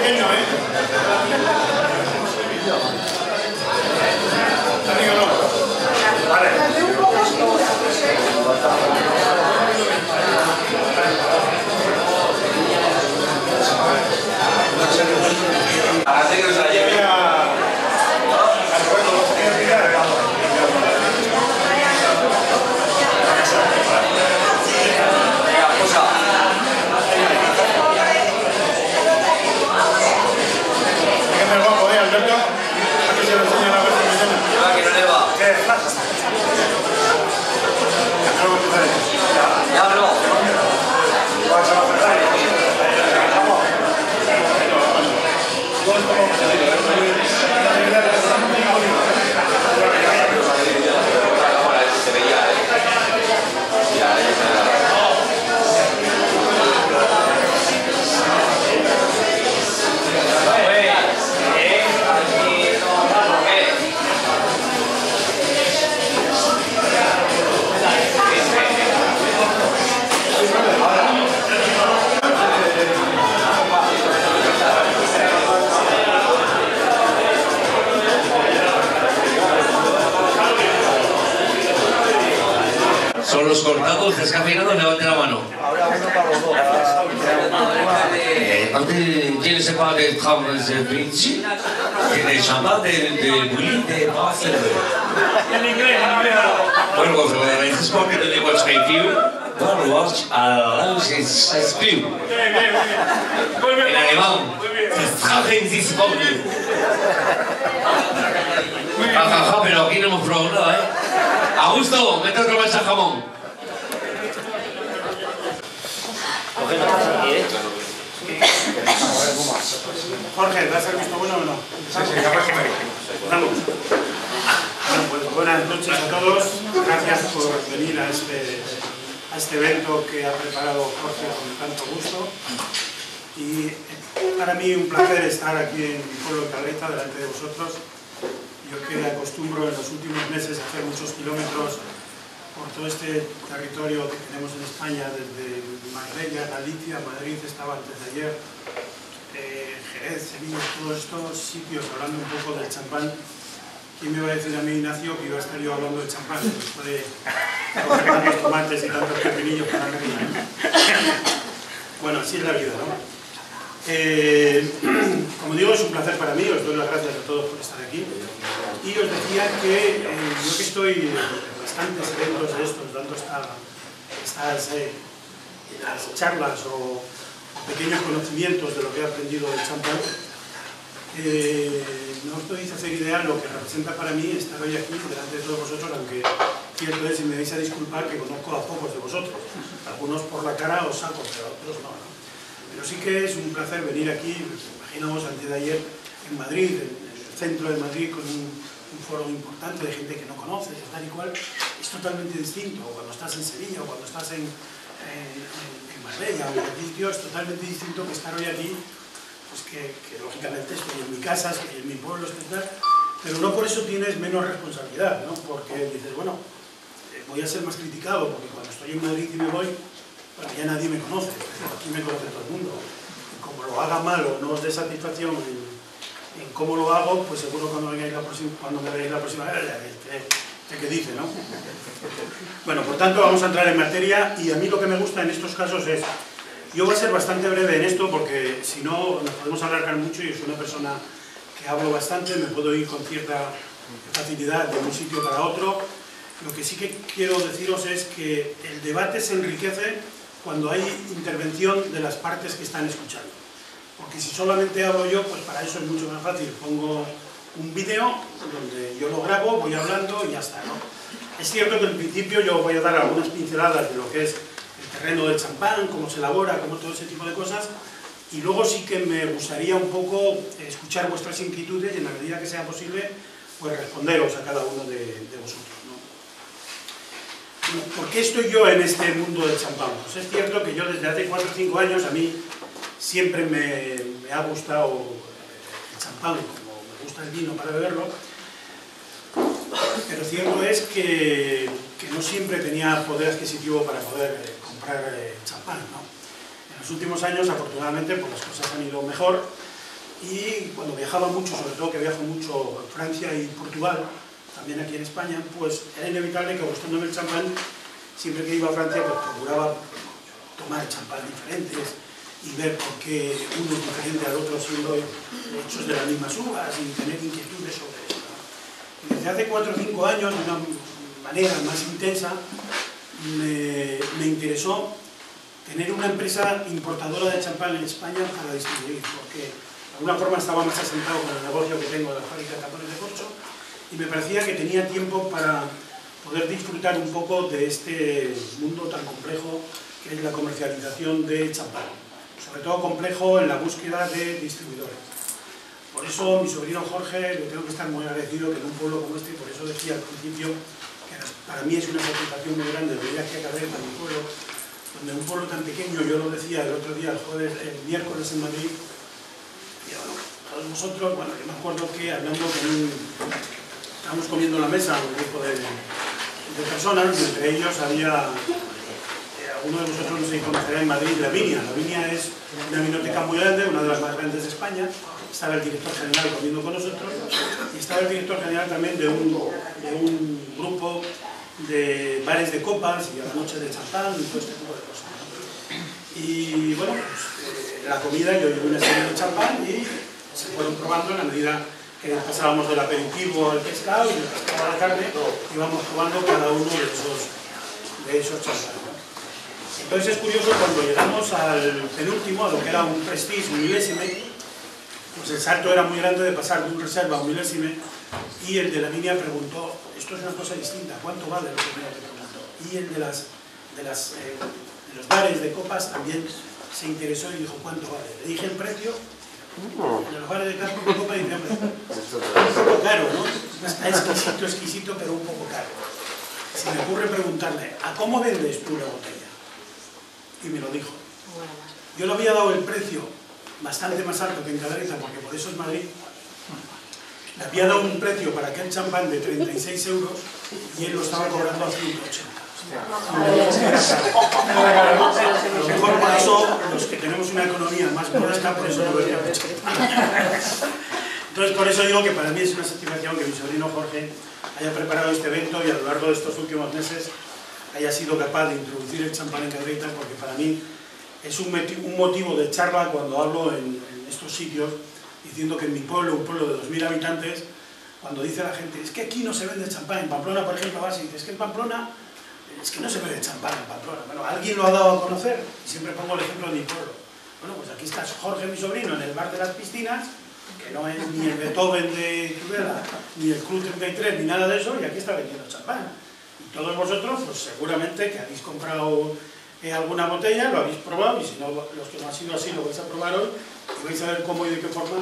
pequeño, ¿eh? Amigo, no. Vale. Así que os la lleve a... Son los cortados, descafeinados, levante la mano. ¿Quién sepa de Travers de Vinci? De champán, de bouillie, de pasta. En inglés. Bueno, pues es porque de lengua española. Bueno, watch a es piu. En alemán. Tragen sich Vogel. Jajaja, pero aquí no hemos probado nada, ¿eh? Augusto, mete otro mancha jamón. Jorge, ¿vas al visto bueno o no? Sí, ya vas a ver. Vamos. Bueno, pues buenas noches a todos. Gracias por venir a este evento que ha preparado Jorge con tanto gusto. Y para mí un placer estar aquí en mi pueblo de Caleta, delante de vosotros. Yo que acostumbro en los últimos meses a hacer muchos kilómetros por todo este territorio que tenemos en España, desde Marbella, Galicia, Madrid, estaba antes de ayer, Jerez, Sevilla, todos estos sitios, hablando un poco del champán. ¿Quién me va a decir a mí, Ignacio, que iba a estar yo hablando del champán después de coger tantos tomates y tantos pepinillos para la vida? Bueno, así es la vida, ¿no? Como digo, es un placer para mí, os doy las gracias a todos por estar aquí. Y os decía que yo que estoy en bastantes eventos de estos, dando estas charlas o pequeños conocimientos de lo que he aprendido del champán, no os podéis hacer idea lo que representa para mí estar hoy aquí delante de todos vosotros, aunque cierto es, y me vais a disculpar, que conozco a pocos de vosotros. Algunos por la cara os saco, pero otros no, ¿no? Pero sí que es un placer venir aquí, imaginamos antes de ayer en Madrid, en el centro de Madrid, con un foro importante de gente que no conoces, tal y cual. Es totalmente distinto cuando estás en Sevilla o cuando estás en Marbella o en el sitio, es totalmente distinto que estar hoy aquí, pues que lógicamente estoy en mi casa, estoy en mi pueblo, etcétera, pero no por eso tienes menos responsabilidad, ¿no? Porque dices, bueno, voy a ser más criticado porque cuando estoy en Madrid y me voy, bueno, ya nadie me conoce, aquí me conoce todo el mundo. Y como lo haga mal o no os dé satisfacción en cómo lo hago, pues seguro cuando me veáis la próxima vez, ¿qué dice, no? Bueno, por tanto, vamos a entrar en materia y a mí lo que me gusta en estos casos es... Yo voy a ser bastante breve en esto porque si no nos podemos alargar mucho y yo soy una persona que hablo bastante, me puedo ir con cierta facilidad de un sitio para otro. Lo que sí que quiero deciros es que el debate se enriquece cuando hay intervención de las partes que están escuchando. Porque si solamente hablo yo, pues para eso es mucho más fácil. Pongo un vídeo donde yo lo grabo, voy hablando y ya está, ¿no? Es cierto que al principio yo voy a dar algunas pinceladas de lo que es el terreno del champán, cómo se elabora, cómo todo ese tipo de cosas, y luego sí que me gustaría un poco escuchar vuestras inquietudes y en la medida que sea posible, pues responderos a cada uno de vosotros, ¿no? Bueno, ¿por qué estoy yo en este mundo del champán? Pues es cierto que yo desde hace 4 o 5 años a mí siempre me ha gustado el champán, como me gusta el vino para beberlo, pero cierto es que no siempre tenía poder adquisitivo para poder comprar champán, ¿no? En los últimos años, afortunadamente, pues las cosas han ido mejor y cuando viajaba mucho, sobre todo que viajo mucho a Francia y Portugal, también aquí en España, pues era inevitable que gustándome el champán, siempre que iba a Francia pues procuraba tomar champán diferentes y ver por qué uno es diferente al otro siendo hechos de las mismas uvas y tener inquietudes sobre eso. Y desde hace 4 o 5 años, de una manera más intensa, me interesó tener una empresa importadora de champán en España para distribuir, porque de alguna forma estaba más asentado con el negocio que tengo de la fábrica de tapones de corcho y me parecía que tenía tiempo para poder disfrutar un poco de este mundo tan complejo que es la comercialización de champán, sobre todo complejo en la búsqueda de distribuidores. Por eso mi sobrino Jorge le tengo que estar muy agradecido que en un pueblo como este, y por eso decía al principio que para mí es una satisfacción muy grande venir aquí a Cabrera, a mi pueblo, donde un pueblo tan pequeño, yo lo decía el otro día, el miércoles en Madrid, y bueno, todos vosotros, bueno, yo me acuerdo que hablando estábamos comiendo en la mesa un grupo de personas, y entre ellos había, alguno de vosotros no sé si conocerá en Madrid, La Viña. La Viña es una vinoteca muy grande, una de las más grandes de España. Estaba el director general comiendo con nosotros, y estaba el director general también de un grupo de bares de copas y a la noche de champán y todo este tipo de cosas. Y bueno, pues, la comida, yo llevé una serie de champán y se fueron probando en la medida que pasábamos del aperitivo al pescado y del pescado a la carne, íbamos probando cada uno de esos champán. Entonces es curioso, cuando llegamos al penúltimo, a lo que era un Prestige, un milésime, pues el salto era muy grande de pasar de un reserva a un milésime, y el de La Viña preguntó, esto es una cosa distinta, ¿cuánto vale lo primero que preguntó? Y el de los bares de copas también se interesó y dijo, ¿cuánto vale? Le dije el precio, de los bares de copas, y dije, hombre, un poco caro, ¿no? Está exquisito, pero un poco caro. Se me ocurre preguntarle, ¿a cómo vendes tú la botella? Y me lo dijo. Yo le había dado el precio bastante más alto que en Cabrera, porque por eso es Madrid. Le había dado un precio para aquel champán de 36 euros y él lo estaba cobrando a 180. Mejor por eso, los que tenemos una economía más modesta, por eso no lo había hecho. Entonces, por eso digo que para mí es una satisfacción que mi sobrino Jorge haya preparado este evento y a lo largo de estos últimos meses haya sido capaz de introducir el champán en Cabrera, porque para mí es un motivo de charla cuando hablo en estos sitios, diciendo que en mi pueblo, un pueblo de 2000 habitantes, cuando dice la gente, es que aquí no se vende champán, en Pamplona, por ejemplo, vas y dices, es que en Pamplona, es que no se vende champán en Pamplona. Bueno, alguien lo ha dado a conocer, y siempre pongo el ejemplo de mi pueblo. Bueno, pues aquí está Jorge, mi sobrino, en el bar de las piscinas, que no es ni el Beethoven de Tudela, ni el Club 33, ni nada de eso, y aquí está vendiendo champán. Y todos vosotros, pues seguramente que habéis comprado alguna botella, lo habéis probado, y si no, los que no han sido así lo vais a probar hoy, y vais a ver cómo y de qué forma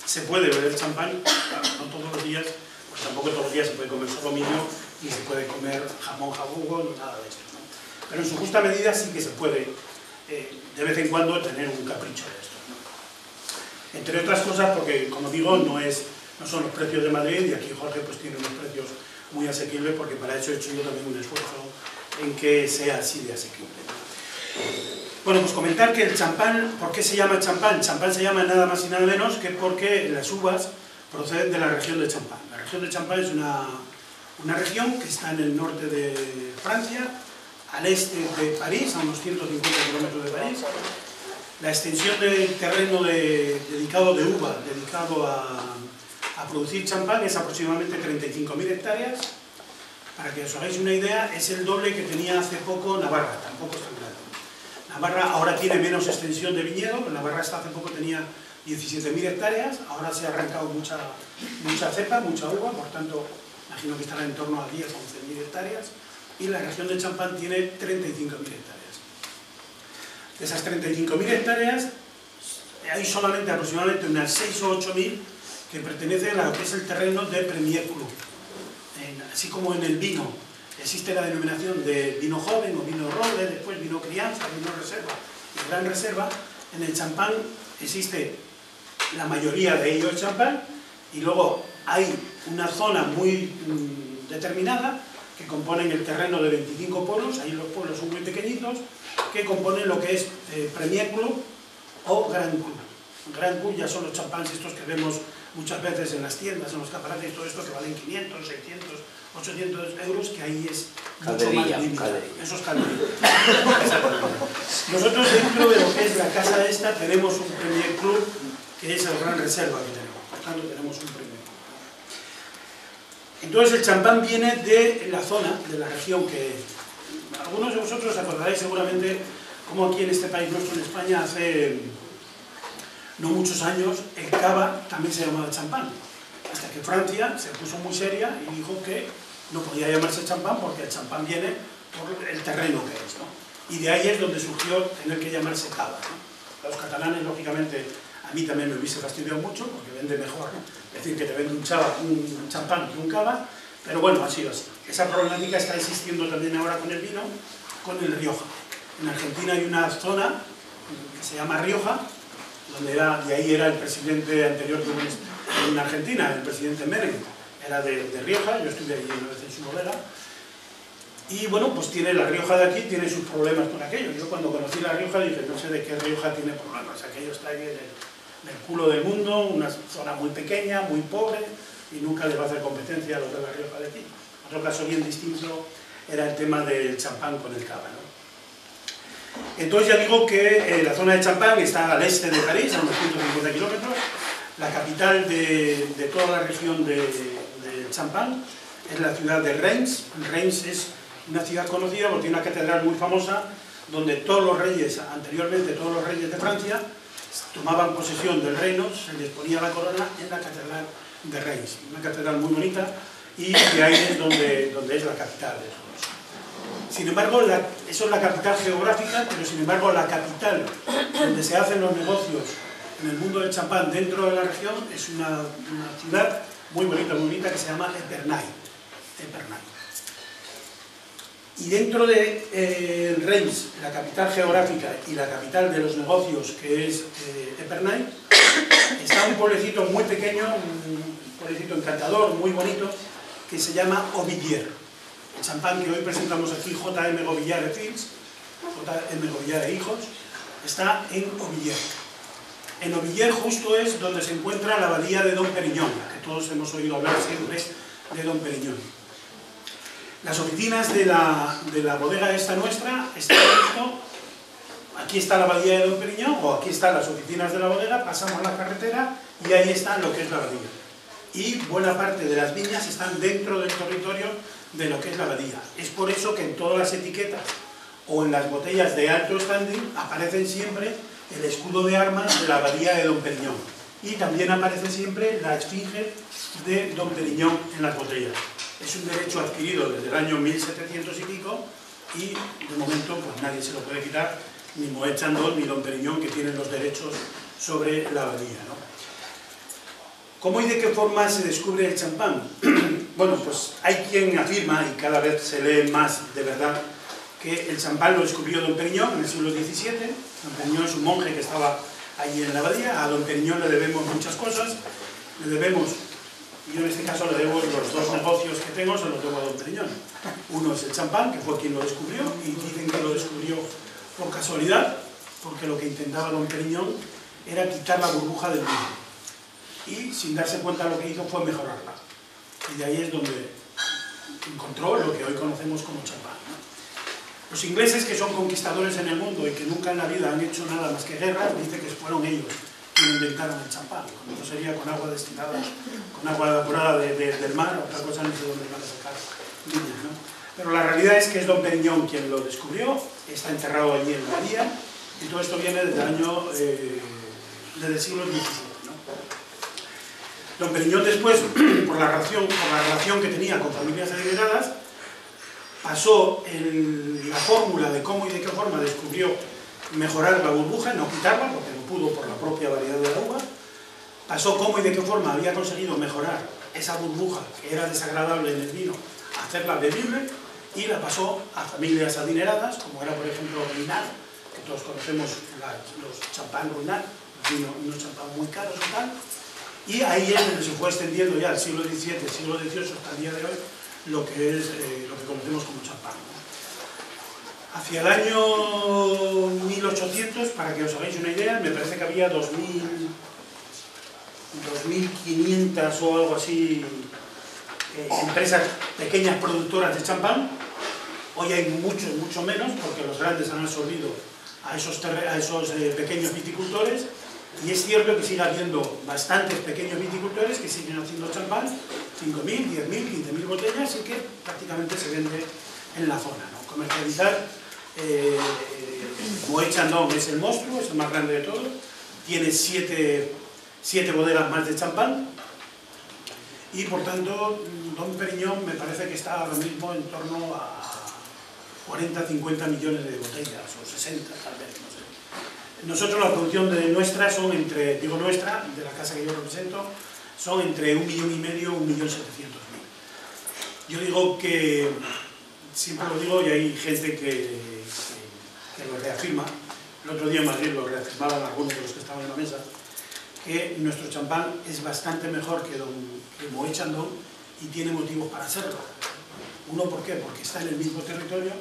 se puede beber champán. Claro, no todos los días, pues tampoco todos los días se puede comer solomillo, ni se puede comer jamón jabugo, ni nada de esto, ¿no? Pero en su justa medida sí que se puede, de vez en cuando, tener un capricho de esto, ¿no? Entre otras cosas porque, como digo, no son los precios de Madrid, y aquí Jorge pues tiene unos precios muy asequibles, porque para eso he hecho yo también un esfuerzo en que sea así de asequible. Bueno, pues comentar que el champán, ¿por qué se llama champán? Champán se llama nada más y nada menos que porque las uvas proceden de la región de Champán. La región de Champán es una región que está en el norte de Francia, al este de París, a unos 150 kilómetros de París. La extensión del terreno dedicado de uva, dedicado a producir champán, es aproximadamente 35.000 hectáreas. Para que os hagáis una idea, es el doble que tenía hace poco Navarra, tampoco es tan grande. Navarra ahora tiene menos extensión de viñedo, pero Navarra hasta hace poco tenía 17.000 hectáreas, ahora se ha arrancado mucha cepa, mucha uva, por tanto, imagino que estará en torno a 10 o 11.000 hectáreas, y la región de Champán tiene 35.000 hectáreas. De esas 35.000 hectáreas, hay solamente aproximadamente unas 6 o 8.000 que pertenecen a lo que es el terreno de Premier Cru. Así como en el vino existe la denominación de vino joven o vino roble, después vino crianza, vino reserva y gran reserva, en el champán existe la mayoría de ellos champán, y luego hay una zona muy determinada que componen el terreno de 25 pueblos, ahí los pueblos son muy pequeñitos, que componen lo que es Premier Cru o Gran Cru. Grand Cru ya son los champáns estos que vemos muchas veces en las tiendas, en los escaparates y todo esto, que valen 500, 600, 800 euros, que ahí es mucho más limitado. Eso es calderilla. Nosotros dentro de lo que es la casa esta tenemos un Premier Club, que es el Gran Reserva que tenemos. Por tanto, tenemos un Premier Club. Entonces el champán viene de la zona, de la región que... Algunos de vosotros acordaréis seguramente cómo aquí en este país nuestro, en España, hace no muchos años, el cava también se llamaba champán. Hasta que Francia se puso muy seria y dijo que no podía llamarse champán porque el champán viene por el terreno que es, ¿no? Y de ahí es donde surgió tener que llamarse cava, ¿no? Los catalanes, lógicamente, a mí también me hubiese fastidiado mucho porque vende mejor, ¿no? Es decir, que te vende un champán que un cava, pero bueno, ha sido así. Esa problemática está existiendo también ahora con el vino, con el Rioja. En Argentina hay una zona que se llama Rioja, donde de ahí era el presidente anterior en Argentina, el presidente Menem, era de Rioja, yo estuve allí una vez en su bodega, y bueno, pues tiene la Rioja de aquí, tiene sus problemas con aquello. Yo cuando conocí la Rioja dije, no sé de qué Rioja tiene problemas, aquello está ahí en el culo del mundo, una zona muy pequeña, muy pobre, y nunca les va a hacer competencia a los de la Rioja de aquí. Otro caso bien distinto era el tema del champán con el cava, ¿no? Entonces ya digo que la zona de Champagne está al este de París, a unos 150 kilómetros. La capital de toda la región de Champagne es la ciudad de Reims. Reims es una ciudad conocida porque tiene una catedral muy famosa donde todos los reyes, anteriormente todos los reyes de Francia, tomaban posesión del reino, se les ponía la corona en la catedral de Reims. Una catedral muy bonita y de ahí es donde es la capital de todo eso. Sin embargo, eso es la capital geográfica, pero sin embargo la capital donde se hacen los negocios en el mundo del champán dentro de la región es una ciudad muy bonita que se llama Epernay. Y dentro de Reims, la capital geográfica y la capital de los negocios, que es Epernay, está un pueblecito muy pequeño, un pueblecito encantador, muy bonito, que se llama Auvilliers. El champán que hoy presentamos aquí, J.M. Govillar et Fils, J.M. Govillar e Hijos, está en Auvilliers. En Auvilliers justo es donde se encuentra la abadía de Dom Perignon, que todos hemos oído hablar siempre de Dom Perignon. Las oficinas de la bodega esta nuestra están justo, aquí está la abadía de Dom Perignon, o aquí están las oficinas de la bodega, pasamos la carretera y ahí está lo que es la abadía. Y buena parte de las viñas están dentro del territorio de lo que es la abadía. Es por eso que en todas las etiquetas o en las botellas de alto standing aparecen siempre el escudo de armas de la abadía de Dom Perignon. Y también aparece siempre la esfinge de Dom Perignon en las botellas. Es un derecho adquirido desde el año 1700 y pico y de momento pues nadie se lo puede quitar, ni Moet Chandon ni Dom Perignon, que tienen los derechos sobre la abadía, ¿no? ¿Cómo y de qué forma se descubre el champán? Bueno, pues hay quien afirma, y cada vez se lee más de verdad, que el champán lo descubrió Dom Perignon en el siglo XVII. Dom Perignon es un monje que estaba allí en la abadía. A Dom Perignon le debemos muchas cosas. Le debemos, yo en este caso le debo los dos negocios que tengo, se los debo a Dom Perignon. Uno es el champán, que fue quien lo descubrió, y dicen que lo descubrió por casualidad, porque lo que intentaba Dom Perignon era quitar la burbuja del vino. Y sin darse cuenta lo que hizo fue mejorarla. Y de ahí es donde encontró lo que hoy conocemos como champán, ¿no? Los ingleses, que son conquistadores en el mundo y que nunca en la vida han hecho nada más que guerras, dicen que fueron ellos quienes inventaron el champán. Como sería con agua destilada, con agua evaporada del mar, otra cosa no sé dónde van a sacar viñas, ¿no? Pero la realidad es que es Dom Perignon quien lo descubrió, está enterrado allí en la abadía, y todo esto viene desde el año desde el siglo XVII. Dom Perignon después, por la relación que tenía con familias adineradas, pasó la fórmula de cómo y de qué forma descubrió mejorar la burbuja, no quitarla, porque no pudo por la propia variedad de la uva. Pasó cómo y de qué forma había conseguido mejorar esa burbuja, que era desagradable en el vino, a hacerla bebible, y la pasó a familias adineradas, como era por ejemplo Ruinart, que todos conocemos los champán Ruinart, unos champán muy caros y tal. Y ahí es donde se fue extendiendo ya al siglo XVII, siglo XVIII, hasta el día de hoy, lo que conocemos como champán, ¿no? Hacia el año 1800, para que os hagáis una idea, me parece que había 2.500 o algo así empresas pequeñas productoras de champán. Hoy hay mucho menos, porque los grandes han absorbido a esos pequeños viticultores, y es cierto que sigue habiendo bastantes pequeños viticultores que siguen haciendo champán, 5.000, 10.000, 15.000 botellas, y que prácticamente se vende en la zona, ¿no? Comercializar, Moët Chandon es el monstruo, es el más grande de todos, tiene 7 bodegas más de champán, y por tanto Dom Perignon me parece que está ahora mismo en torno a 40, 50 millones de botellas, o 60 tal vez, no sé. Nosotros la producción de nuestra son entre, digo nuestra, de la casa que yo represento, son entre 1,5 millones y 1.700.000. Yo digo que, siempre lo digo y hay gente que lo reafirma, el otro día en Madrid lo reafirmaban algunos de los que estaban en la mesa, que nuestro champán es bastante mejor que Moët Chandon, y tiene motivos para serlo. Uno, ¿por qué? Porque está en el mismo territorio,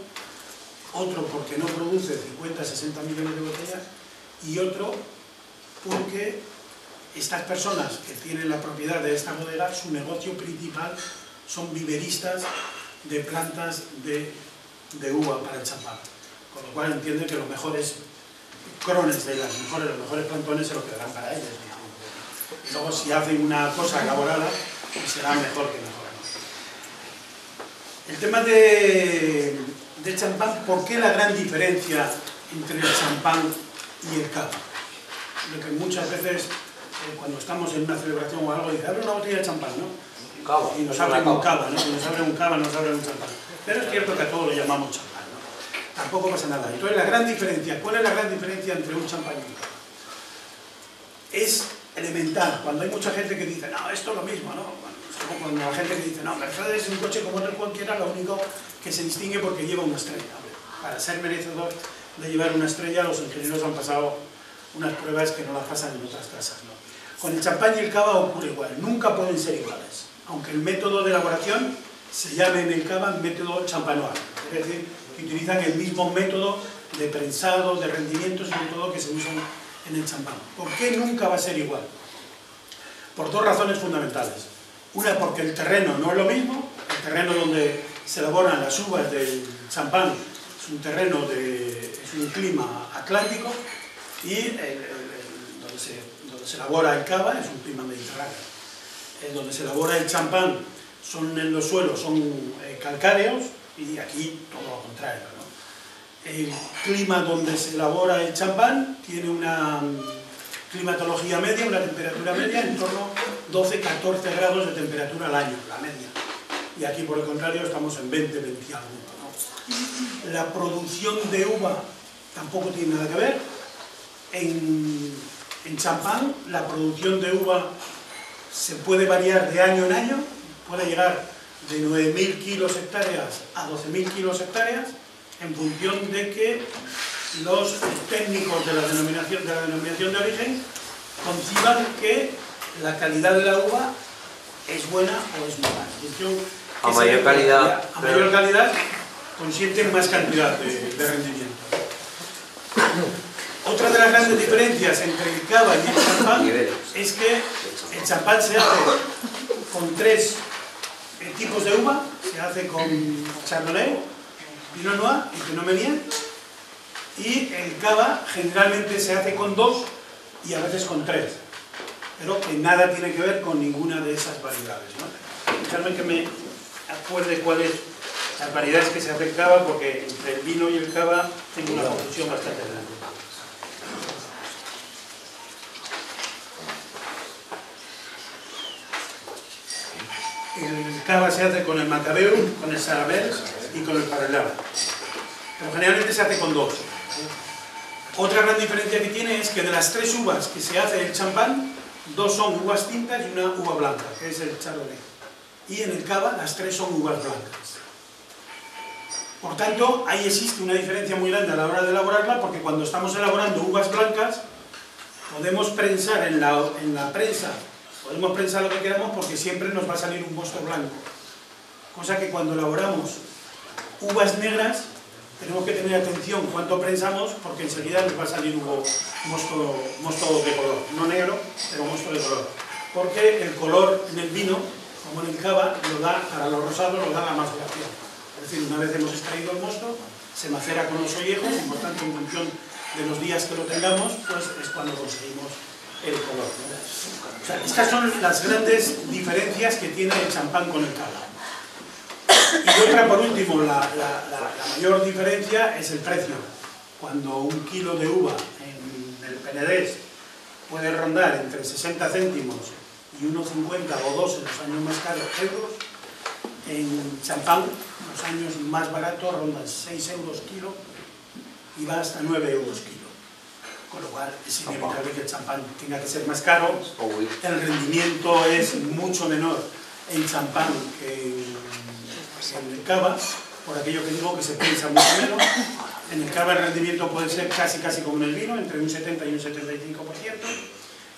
otro porque no produce 50, 60 millones de botellas, y otro porque estas personas que tienen la propiedad de esta bodega, su negocio principal son viveristas de plantas de uva para el champán, con lo cual entienden que los mejores crones de los mejores plantones se los quedarán para ellos. Y luego si hacen una cosa elaborada, pues será mejor que mejor. El tema del champán, ¿por qué la gran diferencia entre el champán y el cava? Lo que muchas veces, cuando estamos en una celebración o algo, dicen, abre una botella de champán, ¿no? Y nos abren un cava, ¿no? Y nos abren un cava, nos abren un champán. Pero es cierto que a todos lo llamamos champán, ¿no? Tampoco pasa nada. Entonces, la gran diferencia, ¿cuál es la gran diferencia entre un champán y un cava? Es elemental. Cuando hay mucha gente que dice, no, esto es lo mismo, ¿no? Bueno, es como cuando la gente que dice, no, Mercedes es un coche como otro cualquiera, lo único que se distingue porque lleva una estrella. Para ser merecedor de llevar una estrella, los ingenieros han pasado unas pruebas que no las pasan en otras casas, ¿no? Con el champán y el cava ocurre igual, nunca pueden ser iguales, aunque el método de elaboración se llame en el cava método champanois, es decir, que utilizan el mismo método de prensado, de rendimiento, sobre todo, que se usan en el champán. ¿Por qué nunca va a ser igual? Por dos razones fundamentales. Una, porque el terreno no es lo mismo. El terreno donde se elaboran las uvas del champán es un terreno es un clima atlántico, y donde se elabora el cava es un clima mediterráneo. Donde se elabora el champán en los suelos son calcáreos, y aquí todo lo contrario, ¿no? El clima donde se elabora el champán tiene una climatología media, una temperatura media en torno a 12-14 grados de temperatura al año, la media. Y aquí, por el contrario, estamos en 20, 20 y algo, ¿no? La producción de uva tampoco tiene nada que ver. En champán, la producción de uva se puede variar de año en año, puede llegar de 9.000 kilos hectáreas a 12.000 kilos hectáreas, en función de que los técnicos de la denominación de origen conciban que la calidad de la uva es buena o es mala. A mayor calidad. A mayor calidad consienten más cantidad de rendimiento. Otra de las grandes diferencias entre el cava y el champán es que el champán se hace con 3 tipos de uva. Se hace con Chardonnay, Pinot Noir y Pinot Meunier, y el cava generalmente se hace con 2 y a veces con 3, pero que nada tiene que ver con ninguna de esas variedades, ¿no? Dejadme que me acuerde cuáles las variedades que se hace en cava, porque entre el vino y el cava tengo una confusión bastante grande. El cava se hace con el Macabeu, con el Sarabel y con el Parellada, pero generalmente se hace con 2. Otra gran diferencia que tiene es que de las 3 uvas que se hace el champán, 2 son uvas tintas y una uva blanca, que es el Chardonnay. Y en el cava las 3 son uvas blancas. Por tanto, ahí existe una diferencia muy grande a la hora de elaborarla, porque cuando estamos elaborando uvas blancas, podemos prensar en la prensa, podemos prensar lo que queramos, porque siempre nos va a salir un mosto blanco. Cosa que cuando elaboramos uvas negras, tenemos que tener atención cuánto prensamos, porque enseguida nos va a salir un mosto de color, no negro, pero mosto de color. Porque el color en el vino, como en el cava, lo da, para los rosados, lo da la maceración. Es decir, una vez hemos extraído el mosto, se macera con los ollejos, y por tanto, en función de los días que lo tengamos, pues es cuando conseguimos el color, ¿no? O sea, estas son las grandes diferencias que tiene el champán con el cava. Y otra, por último, la mayor diferencia es el precio. Cuando un kilo de uva en el Penedès puede rondar entre 60 céntimos y 1,50 o 2 en los años más caros euros, en champán los años más baratos rondan 6 euros kilo y va hasta 9 euros kilo. Con lo cual es inevitable que el champán tenga que ser más caro. El rendimiento es mucho menor en champán que en el cava, por aquello que digo que se piensa mucho menos. En el cava el rendimiento puede ser casi como en el vino, entre un 70 y un 75%,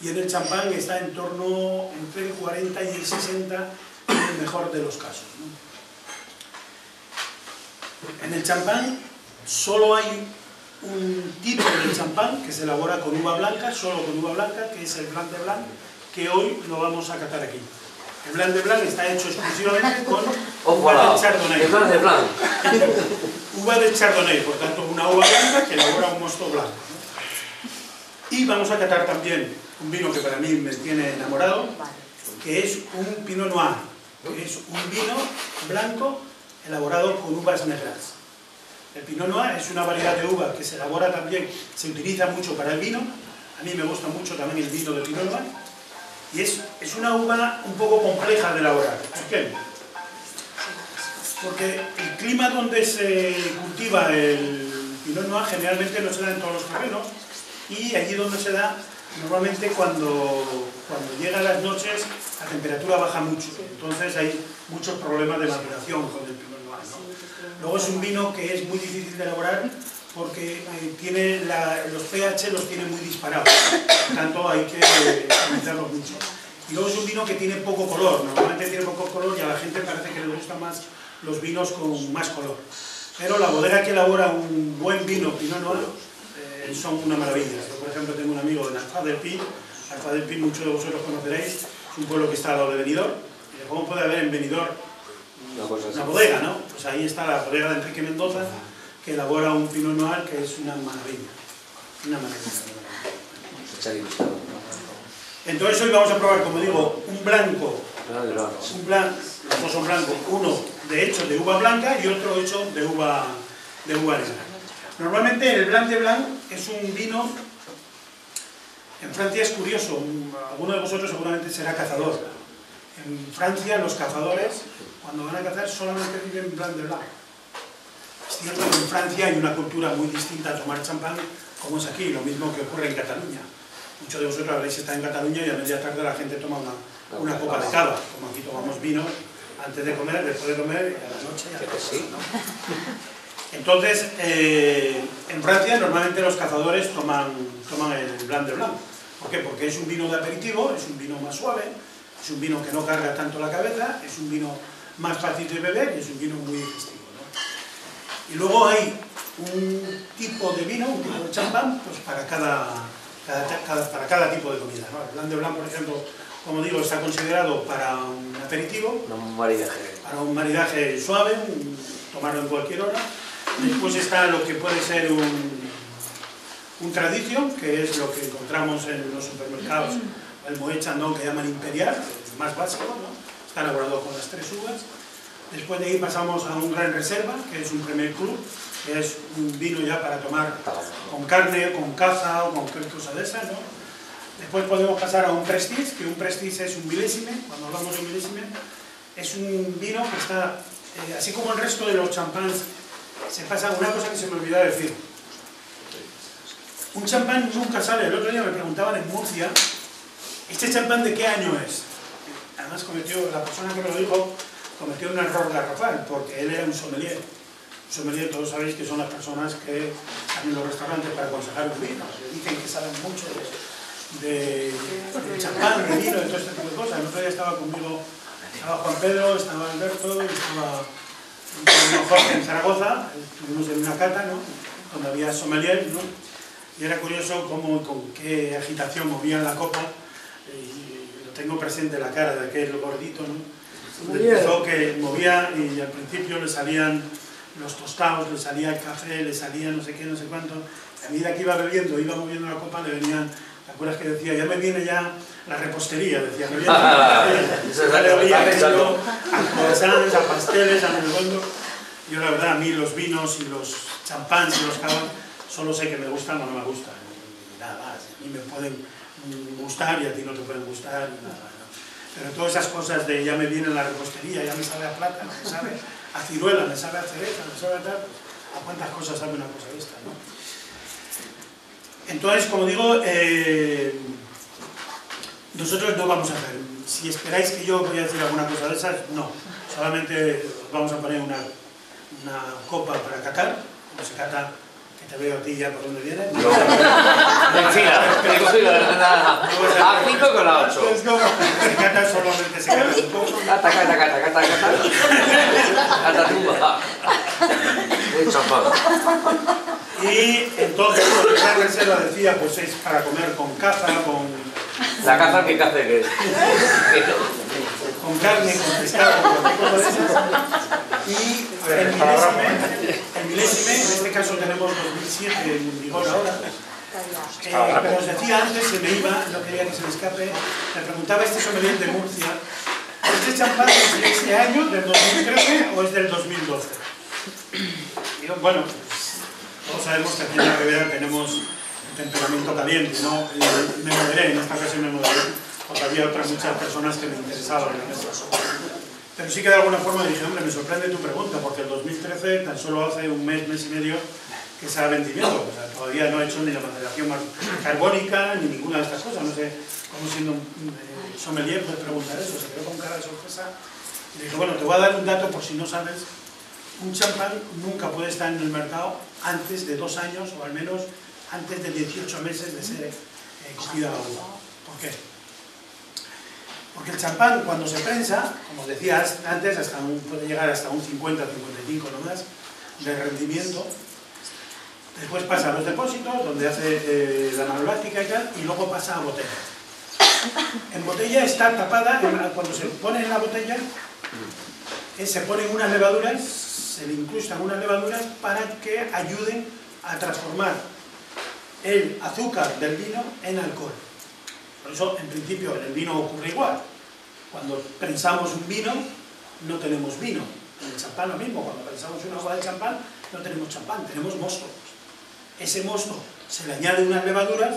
y en el champán está en torno entre el 40 y el 60 en el mejor de los casos, ¿no? En el champán solo hay un tipo de champán que se elabora con uva blanca, solo con uva blanca, que es el Blanc de Blanc, que hoy lo vamos a catar aquí. El Blanc de Blanc está hecho exclusivamente con uva de Chardonnay. El Blanc de Blanc. Uva de Chardonnay, por tanto una uva blanca que elabora un mosto blanco, ¿no? Y vamos a catar también un vino que para mí me tiene enamorado, que es un Pinot Noir, que es un vino blanco elaborado con uvas negras. El Pinot Noir es una variedad de uva que se elabora también, se utiliza mucho para el vino. A mí me gusta mucho también el vino de Pinot Noir. Y es una uva un poco compleja de elaborar. ¿Por qué? Porque el clima donde se cultiva el Pinot Noir generalmente no se da en todos los terrenos, y allí donde se da, normalmente cuando llegan las noches la temperatura baja mucho, entonces hay muchos problemas de maduración con el Pinot Noir, ¿no? Luego es un vino que es muy difícil de elaborar porque tiene los pH los tiene muy disparados, por tanto hay que optimizarlos mucho. Y luego es un vino que tiene poco color, normalmente tiene poco color y a la gente parece que le gustan más los vinos con más color. Pero la bodega que elabora un buen vino Pinot Noir son una maravilla. Yo, por ejemplo, tengo un amigo en Alfaz del Pi. Alfaz del Pi, muchos de vosotros conoceréis, es un pueblo que está al lado de Benidorm. ¿Cómo puede haber en Benidorm una bodega, no? Pues ahí está la bodega de Enrique Mendoza, que elabora un Pinot Noir que es una maravilla. Una maravilla. Entonces hoy vamos a probar, como digo, un blanco, los dos son blancos, uno de hecho de uva blanca y otro hecho de uva negra. Normalmente el Blanc de Blanc es un vino, en Francia es curioso, alguno de vosotros seguramente será cazador. En Francia los cazadores, cuando van a cazar, solamente viven Blanc de Blanc. Es cierto que en Francia hay una cultura muy distinta a tomar champán como es aquí, lo mismo que ocurre en Cataluña. Muchos de vosotros habréis estado en Cataluña y a media tarde la gente toma una copa de cava, como aquí tomamos vino antes de comer, después de comer, y a la noche y a la noche, ¿no? Entonces, en Francia normalmente los cazadores toman el Blanc de Blanc. ¿Por qué? Porque es un vino de aperitivo, es un vino más suave, es un vino que no carga tanto la cabeza, es un vino más fácil de beber y es un vino muy digestivo, ¿no? Y luego hay un tipo de vino, un tipo de champán, pues para cada tipo de comida, ¿no? El Blanc de Blanc, por ejemplo, como digo, está considerado para un aperitivo, para un maridaje suave, tomarlo en cualquier hora. Después está lo que puede ser un tradition, que es lo que encontramos en los supermercados, el Moet Chandon que llaman imperial, el más básico, ¿no? Está elaborado con las 3 uvas. Después de ahí pasamos a un Gran Reserva, que es un Premier Cru, que es un vino ya para tomar con carne, con caza o con cualquier cosa de esa, ¿no? Después podemos pasar a un Prestige, que un Prestige es un milésime. Cuando hablamos de milésime, es un vino que está, así como el resto de los champáns, se pasa una cosa que se me olvidó decir. Un champán nunca sale. El otro día me preguntaban en Murcia, ¿este champán de qué año es? Además la persona que me lo dijo cometió un error garrafal, porque él era un sommelier. Un sommelier, todos sabéis que son las personas que están en los restaurantes para aconsejar un vino. Dicen que saben mucho de champán, de vino, de todo este tipo de cosas. El otro día estaba conmigo, estaba Juan Pedro, estaba Alberto y estaba con Jorge en Zaragoza, estuvimos en una cata, ¿no? Donde había sommelier, ¿no? Y era curioso cómo, con qué agitación movían la copa, y lo tengo presente la cara de aquel gordito, ¿no? Empezó que movía y al principio le salían los tostados, le salía el café, le salía no sé qué, no sé cuánto. A medida que iba bebiendo, iba moviendo la copa, le venían, ¿te acuerdas que decía? Ya me viene ya la repostería, decía, me viene ya le olía aquello a croissants, a pasteles, a no sé cuánto. Yo la verdad, a mí los vinos y los champáns y los cavas, solo sé que me gustan o no me gustan, ni nada más. A mí me pueden gustar y a ti no te pueden gustar, ni nada, ¿no? Pero todas esas cosas de ya me viene la repostería, ya me sabe a plata, me sabe a ciruela, me sabe a cereza, me sabe a tal, pues, a cuántas cosas sabe una cosa de esta, ¿no? Entonces, como digo, nosotros no vamos a hacer. Si esperáis que yo voy a decir alguna cosa de esas, no. Solamente os vamos a poner una copa para catar, como se cata, que te veo a ti ya por dónde viene. A 5 con la 8. Se cata, solamente se cata un poco. Cata. Cata tumba. El champán. Y entonces, la reserva decía, pues es para comer con caza, con... La caza que cace que es. Con carne, con pescado, con cualquier cosa de esas. Y el milésime, en este caso tenemos 2007 en vigor ahora. Como os decía antes, se me iba, no quería que se me escape. Me preguntaba este sommelier de Murcia, ¿este champán es de este año, del 2013 o es del 2012? Y yo, bueno, todos sabemos que aquí en la Ribera tenemos un temperamento caliente, ¿no? Me moderé, en esta ocasión me moderé, porque había otras muchas personas que me interesaban en eso. Pero sí que de alguna forma dije, hombre, me sorprende tu pregunta, porque el 2013 tan solo hace un mes y medio que se ha vendimiento. O sea, todavía no he hecho ni la maceración carbónica, ni ninguna de estas cosas. No sé cómo siendo un sommelier puedes preguntar eso, se quedó con cara de sorpresa. Y dije, bueno, te voy a dar un dato por si no sabes. Un champán nunca puede estar en el mercado antes de 2 años, o al menos antes de 18 meses de ser cogida la uva. ¿Por qué? Porque el champán, cuando se prensa, como decías antes, puede llegar hasta un 50-55 no más de rendimiento. Después pasa a los depósitos, donde hace la manoláctica y tal, y luego pasa a botella. En botella está tapada, cuando se pone en la botella, se ponen unas levaduras, se le incrustan unas levaduras para que ayuden a transformar el azúcar del vino en alcohol. Por eso, en principio, en el vino ocurre igual. Cuando prensamos un vino, no tenemos vino. En el champán lo mismo, cuando prensamos una hoja de champán, no tenemos champán, tenemos mosto. Ese mosto se le añade unas levaduras,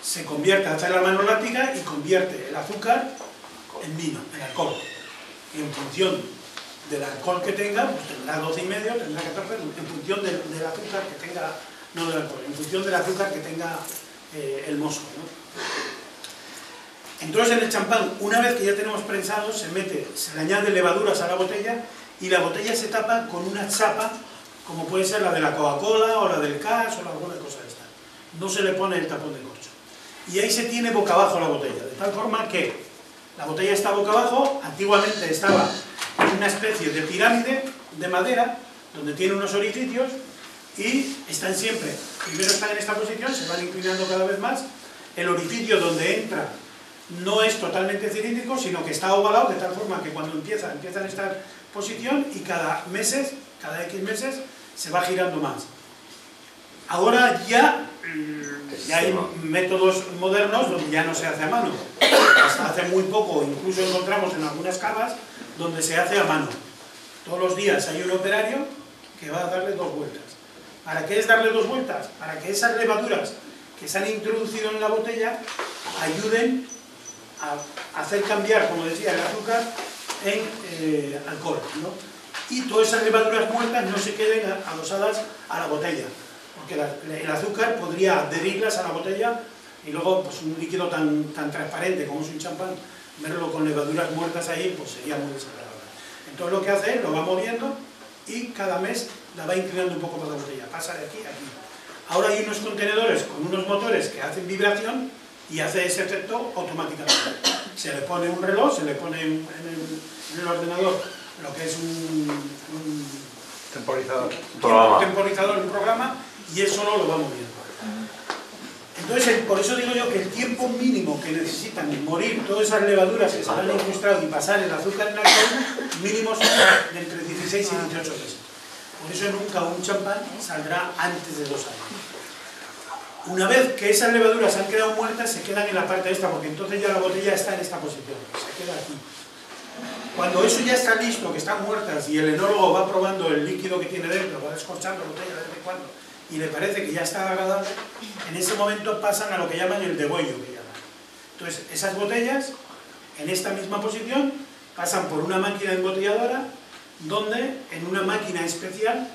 se convierte, hace la manoláctica y convierte el azúcar en vino, en alcohol. Y en función del alcohol que tenga, pues tendrá 12,5, tendrá 14, en función del azúcar que tenga, no del alcohol, en función del azúcar que tenga el mosto, ¿no? Entonces en el champán, una vez que ya tenemos prensado, se le añade levaduras a la botella y la botella se tapa con una chapa, como puede ser la de la Coca-Cola o la del Cas o alguna cosa de esta. No se le pone el tapón de corcho. Y ahí se tiene boca abajo la botella, de tal forma que la botella está boca abajo, antiguamente estaba en una especie de pirámide de madera, donde tiene unos orificios y están siempre, primero están en esta posición, se van inclinando cada vez más, el orificio donde entra no es totalmente cilíndrico, sino que está ovalado, de tal forma que cuando empieza en esta posición y cada X meses, se va girando más. Ahora ya hay métodos modernos donde ya no se hace a mano. Hasta hace muy poco, incluso encontramos en algunas cavas, donde se hace a mano. Todos los días hay un operario que va a darle 2 vueltas. ¿Para qué es darle 2 vueltas? Para que esas levaduras que se han introducido en la botella ayuden a hacer cambiar, como decía, el azúcar en alcohol, ¿no? Y todas esas levaduras muertas no se queden adosadas a la botella, porque el azúcar podría adherirlas a la botella y luego pues, un líquido tan transparente como es un champán, verlo con levaduras muertas ahí, pues sería muy desagradable. Entonces lo que hace es, lo va moviendo y cada mes la va inclinando un poco más la botella, pasa de aquí a aquí. Ahora hay unos contenedores con unos motores que hacen vibración y hace ese efecto automáticamente. Se le pone un reloj, se le pone en el ordenador lo que es un temporizador, un programa, y él solo lo va moviendo. Entonces, por eso digo yo que el tiempo mínimo que necesitan morir todas esas levaduras que se han incrustado y pasar el azúcar en alcohol, mínimo son de entre 16 y 18 meses. Por eso nunca un champán saldrá antes de 2 años. Una vez que esas levaduras han quedado muertas, se quedan en la parte esta, porque entonces ya la botella está en esta posición, se queda aquí. Cuando eso ya está listo, que están muertas, y el enólogo va probando el líquido que tiene dentro, va descorchando la botella de vez en cuando, y le parece que ya está agradable, en ese momento pasan a lo que llaman el degüello, que llaman. Entonces, esas botellas, en esta misma posición, pasan por una máquina embotelladora, donde en una máquina especial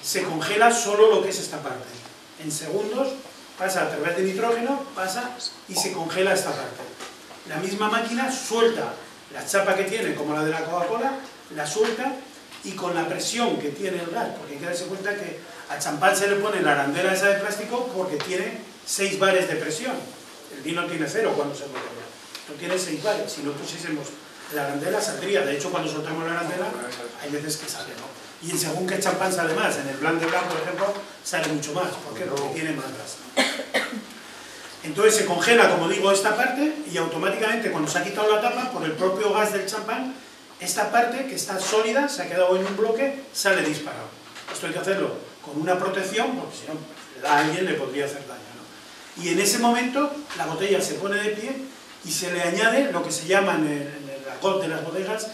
se congela solo lo que es esta parte. En segundos pasa a través de nitrógeno, pasa y se congela esta parte. La misma máquina suelta la chapa que tiene, como la de la Coca-Cola, la suelta, y con la presión que tiene el gas, porque hay que darse cuenta que al champán se le pone la arandela esa de plástico porque tiene 6 bares de presión. El vino tiene 0 cuando se botella. No tiene 6 bares. Si no pusiésemos la arandela saldría. De hecho, cuando soltamos la arandela hay veces que sale, ¿no? Y en según qué champán sale más. En el Blanc de Blanc, por ejemplo, sale mucho más. ¿Por qué? Porque tiene más gas, ¿no? Entonces se congela, como digo, esta parte, y automáticamente cuando se ha quitado la tapa, por el propio gas del champán, esta parte que está sólida, se ha quedado en un bloque, sale disparado. Esto hay que hacerlo con una protección, porque si no, a alguien le podría hacer daño, ¿no? Y en ese momento la botella se pone de pie y se le añade lo que se llama en el argot de las bodegas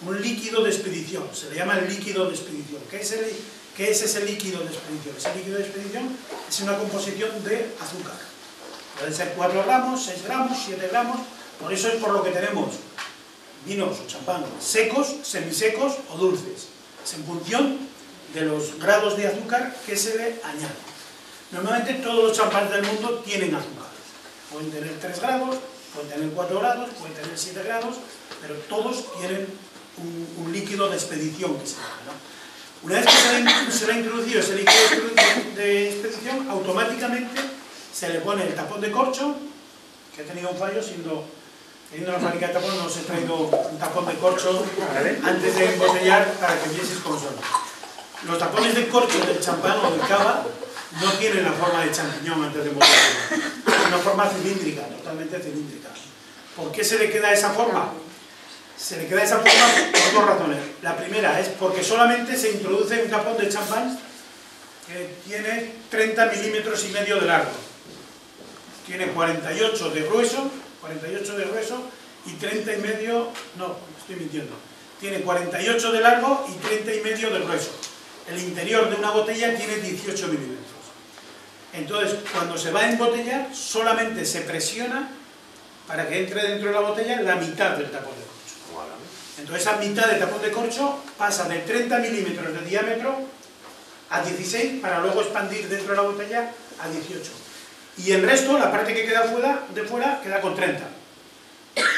un líquido de expedición. Se le llama el líquido de expedición. ¿Qué es ese líquido de expedición? Ese líquido de expedición es una composición de azúcar. Pueden ser 4 gramos, 6 gramos, 7 gramos, por eso es por lo que tenemos vinos o champán secos, semisecos o dulces. Es en función de los grados de azúcar que se le añade. Normalmente todos los champáns del mundo tienen azúcares. Pueden tener 3 grados, pueden tener 4 grados, pueden tener 7 grados, pero todos tienen un líquido de expedición que se llama, ¿no? Una vez que se le ha introducido ese líquido de expedición, automáticamente se le pone el tapón de corcho, que he tenido un fallo teniendo la fábrica de tapón, no os he traído un tapón de corcho antes de embotellar para que vieseis cómo son. Los tapones de corcho del champán o del cava no tienen la forma de champiñón antes de embotellar. Es una forma cilíndrica, totalmente cilíndrica. ¿Por qué se le queda esa forma? Se le queda esa forma por 2 razones. La primera es porque solamente se introduce un tapón de champán que tiene 30 milímetros y medio de largo. Tiene 48 de grueso y 30 y medio, no, estoy mintiendo, tiene 48 de largo y 30 y medio de grueso. El interior de una botella tiene 18 milímetros. Entonces, cuando se va a embotellar, solamente se presiona para que entre dentro de la botella la mitad del tapón de corcho. Entonces, esa mitad del tapón de corcho pasa de 30 milímetros de diámetro a 16 para luego expandir dentro de la botella a 18. Y el resto, la parte que queda de fuera, queda con 30.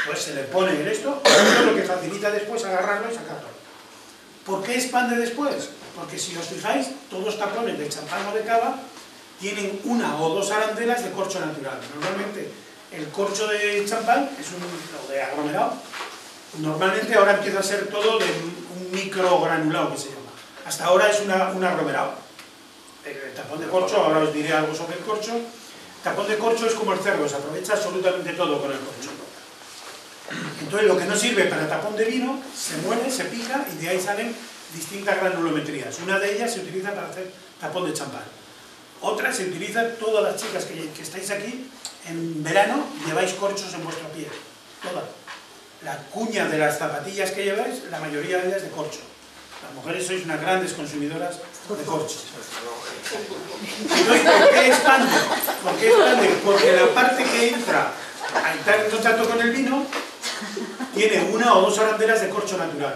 Pues se le pone el esto, lo que facilita después agarrarlo y sacarlo. ¿Por qué expande después? Porque si os fijáis, todos los tapones de champán o de cava tienen 1 o 2 arandelas de corcho natural. Normalmente el corcho de champán es o de aglomerado. Normalmente ahora empieza a ser todo de un microgranulado, que se llama. Hasta ahora es un aglomerado. El tapón de corcho, ahora os diré algo sobre el corcho. El tapón de corcho es como el cerdo, se aprovecha absolutamente todo con el corcho. Entonces lo que no sirve para tapón de vino se muele, se pica y de ahí salen distintas granulometrías. Una de ellas se utiliza para hacer tapón de champán. Otra se utiliza, todas las chicas que estáis aquí, en verano lleváis corchos en vuestro pie. Todas. La cuña de las zapatillas que lleváis, la mayoría de ellas de corcho. Las mujeres sois unas grandes consumidoras de corchos. Entonces, ¿por qué expande? ¿Por qué expande? Porque la parte que entra a entrar en contacto con el vino tiene 1 o 2 arandelas de corcho natural.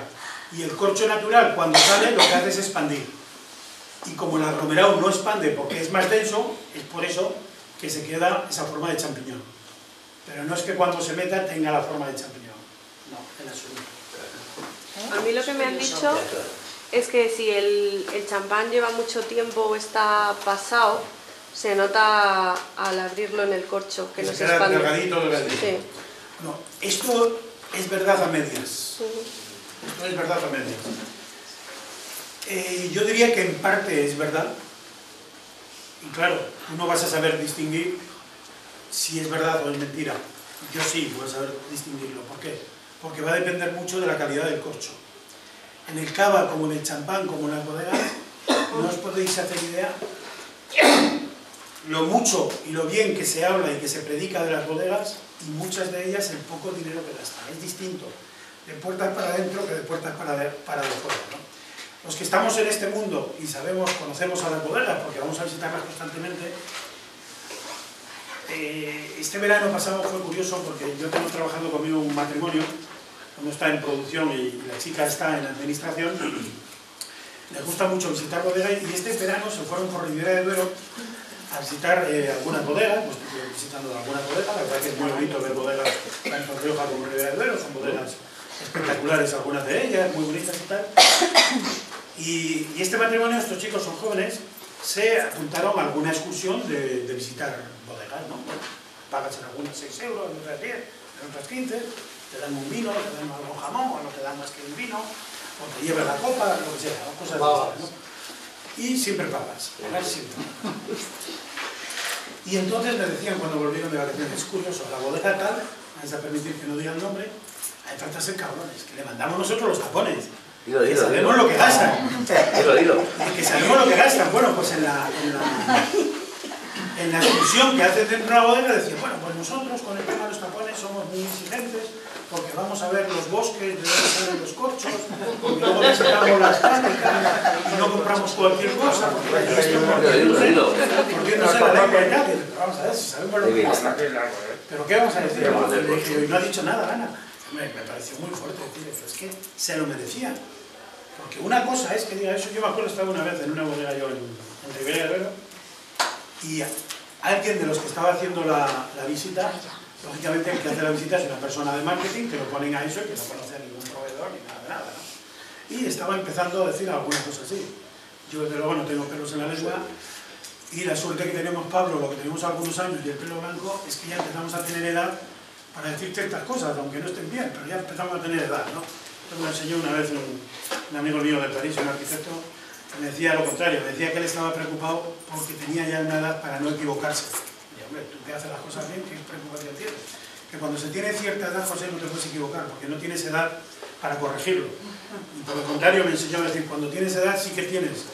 Y el corcho natural, cuando sale, lo que hace es expandir. Y como el aglomerado no expande porque es más denso, es por eso que se queda esa forma de champiñón. Pero no es que cuando se meta tenga la forma de champiñón. No, en absoluto. A mí lo que me han dicho es que si el champán lleva mucho tiempo o está pasado, se nota al abrirlo en el corcho, que no se expande. Delgadito. Sí. No, esto es verdad a medias. Esto es verdad o medias. Yo diría que en parte es verdad. Y claro, tú no vas a saber distinguir si es verdad o es mentira. Yo sí voy a saber distinguirlo. ¿Por qué? Porque va a depender mucho de la calidad del corcho. En el cava, como en el champán, como en las bodegas, no os podéis hacer idea lo mucho y lo bien que se habla y que se predica de las bodegas, y muchas de ellas el poco dinero que gastan. Es distinto de puertas para adentro que de puertas para de fuera, ¿no? Los que estamos en este mundo y sabemos, conocemos a las bodegas porque vamos a visitarlas constantemente, este verano pasado fue curioso porque yo tengo trabajando conmigo un matrimonio, uno está en producción y la chica está en administración, les gusta mucho visitar bodegas, y este verano se fueron por Ribera de Duero a visitar algunas bodegas. Pues estoy visitando algunas bodegas, la verdad que es muy bonito ver bodegas tanto en Rioja como en Ribera de Duero, son bodegas espectaculares algunas de ellas, muy bonitas y tal. Y este matrimonio, estos chicos son jóvenes, se apuntaron a alguna excursión de visitar bodegas, ¿no? Pagas en algunas 6 euros, en otras 10, en otras 15, te dan un vino, te dan algún jamón, o no te dan más que un vino, o te llevan la copa, lo que sea, ¿no? Cosas de esas, ¿no? Y siempre pagas, siempre. Y entonces me decían cuando volvieron de vacaciones, es curioso, la bodega tal, vais a permitir que no diga el nombre, hay falta ser cabrones, que le mandamos nosotros los tapones. Que sabemos lo que gastan. Que sabemos lo que gastan. Bueno, pues en la excursión que hacen dentro de la bodega decían, bueno, pues nosotros con el tema de los tapones somos muy exigentes porque vamos a ver los bosques, de dónde salen los corchos, porque luego les sacamos las fábricas y no compramos cualquier cosa, porque esto porque no se la lengua de nadie. Vamos a ver si sabemos lo que gastan. Pero ¿qué vamos a decir? Y no ha dicho nada, Ana. Me pareció muy fuerte decir eso, es que se lo merecía. Porque una cosa es que diga eso. Yo me acuerdo, estaba una vez en una bodega yo en Ribera de Duero, y alguien de los que estaba haciendo la visita, lógicamente el que hace la visita es una persona de marketing, que lo ponen a eso y que no conoce a ningún proveedor ni nada de nada, ¿no? Y estaba empezando a decir algunas cosas así. Yo desde luego no tengo pelos en la lengua, y la suerte que tenemos, Pablo, lo que tenemos algunos años y el pelo blanco, es que ya empezamos a tener edad para decir ciertas cosas, aunque no estén bien, pero ya empezamos a tener edad, ¿no? Esto me lo enseñó una vez un amigo mío de París, un arquitecto, que me decía lo contrario, me decía que él estaba preocupado porque tenía ya una edad para no equivocarse. Y hombre, tú que haces las cosas bien, ¿qué preocupación tienes? Que cuando se tiene cierta edad, José, no te puedes equivocar, porque no tienes edad para corregirlo. Y por lo contrario me enseñó a decir, cuando tienes edad sí que tienes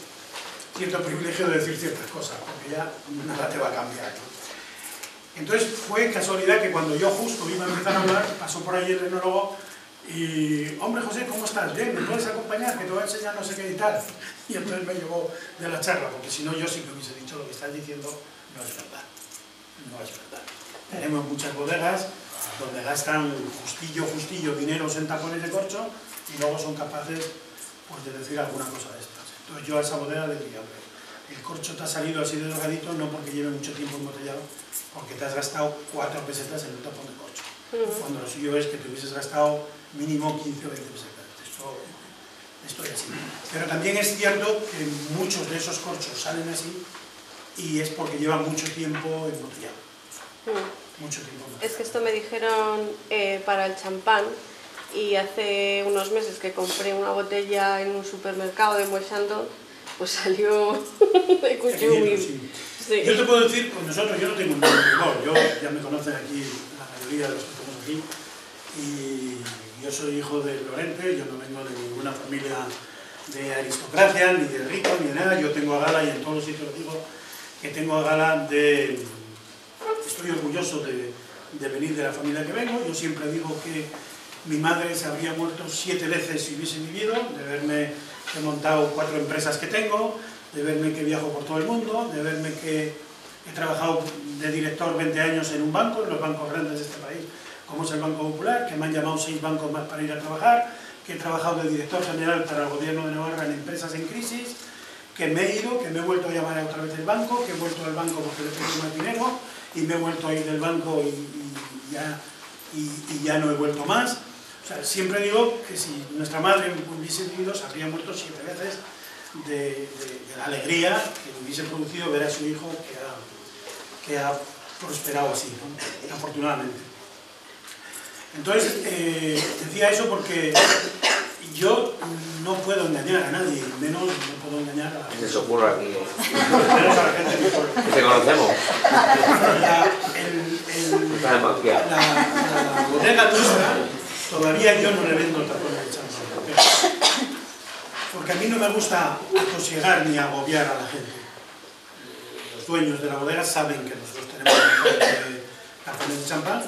cierto privilegio de decir ciertas cosas, porque ya nada te va a cambiar, ¿no? Entonces fue casualidad que cuando yo justo iba a empezar a hablar, pasó por ahí el enólogo y, hombre José, ¿cómo estás? Bien, ¿me puedes acompañar? Que te voy a enseñar no sé qué y tal. Y entonces me llevó de la charla, porque si no yo sí que hubiese dicho lo que estás diciendo no es verdad. No es verdad. Tenemos muchas bodegas donde gastan justillo dineros en tapones de corcho y luego son capaces pues, de decir alguna cosa de estas. Entonces yo a esa bodega le diría, hombre, el corcho te ha salido así de delgadito no porque lleve mucho tiempo embotellado, porque te has gastado 4 pesetas en un tapón de corcho. Cuando lo suyo es que te hubieses gastado mínimo 15 o 20 pesetas. Esto es así. Pero también es cierto que muchos de esos corchos salen así y es porque llevan mucho tiempo embotellado. Mucho tiempo embotellado. Es que esto me dijeron para el champán, y hace unos meses que compré una botella en un supermercado de Moixandón, pues salió de Cuyumi. Sí. Yo te puedo decir, con nosotros, yo no tengo ningún temor, ya me conocen aquí la mayoría de los que estamos aquí, y yo soy hijo de Lorente, yo no vengo de ninguna familia de aristocracia, ni de rico, ni de nada. Yo tengo a gala, y en todos los sitios digo que tengo a gala de... Estoy orgulloso de venir de la familia que vengo. Yo siempre digo que mi madre se habría muerto 7 veces si hubiese vivido, de verme que he montado 4 empresas que tengo, de verme que viajo por todo el mundo, de verme que he trabajado de director 20 años en un banco, en los bancos grandes de este país, como es el Banco Popular, que me han llamado 6 bancos más para ir a trabajar, que he trabajado de director general para el gobierno de Navarra en empresas en crisis, que me he ido, que me he vuelto a llamar otra vez del banco, que he vuelto al banco porque le tengo más dinero, y me he vuelto a ir del banco y ya no he vuelto más. O sea, siempre digo que si nuestra madre hubiese vivido, se habría muerto 7 veces de la alegría que le hubiese producido ver a su hijo que ha prosperado así, ¿no? Afortunadamente. Entonces, decía eso porque yo no puedo engañar a nadie, menos no puedo engañar a la gente. Se ocurre aquí. Menos a la gente de fuera. Que te conocemos. La bodega nuestra, todavía yo no le vendo tapones de champán. Porque a mí no me gusta atosiegar ni agobiar a la gente. Los dueños de la bodega saben que nosotros tenemos tapones de champán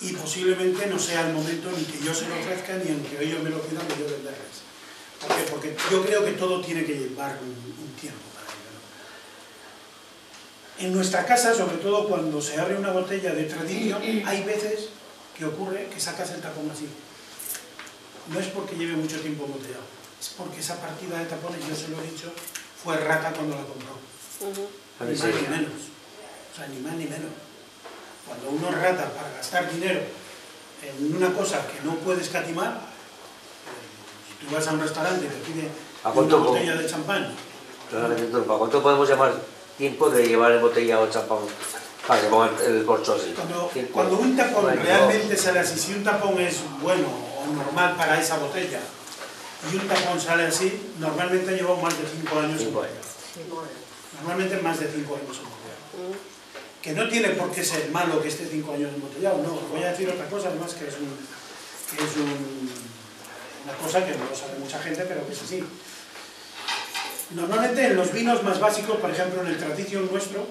y posiblemente no sea el momento ni que yo se lo ofrezca ni en que ellos me lo pidan de yo venderles. ¿Por qué? Porque yo creo que todo tiene que llevar un tiempo para ello, ¿no? En nuestra casa, sobre todo cuando se abre una botella de tradición, hay veces que ocurre que sacas el tapón así. No es porque lleve mucho tiempo embotellado, es porque esa partida de tapones, yo se lo he dicho, fue rata cuando la compró. Ni más ni menos. O sea, ni más ni menos. Cuando uno es rata para gastar dinero en una cosa que no puede escatimar, si tú vas a un restaurante y te pide una botella de champán. ¿Para cuánto podemos llamar tiempo de llevar embotellado el champán para que ponga el corcho así? Cuando un tapón realmente sale así, si un tapón es bueno o normal para esa botella y un tapón sale así, normalmente lleva más de 5 años embotellado. Normalmente más de 5 años embotellado. Que no tiene por qué ser malo que esté 5 años embotellado, no, voy a decir otra cosa además que es una cosa que no lo sabe mucha gente, pero que es así. Normalmente en los vinos más básicos, por ejemplo en el Tradición nuestro,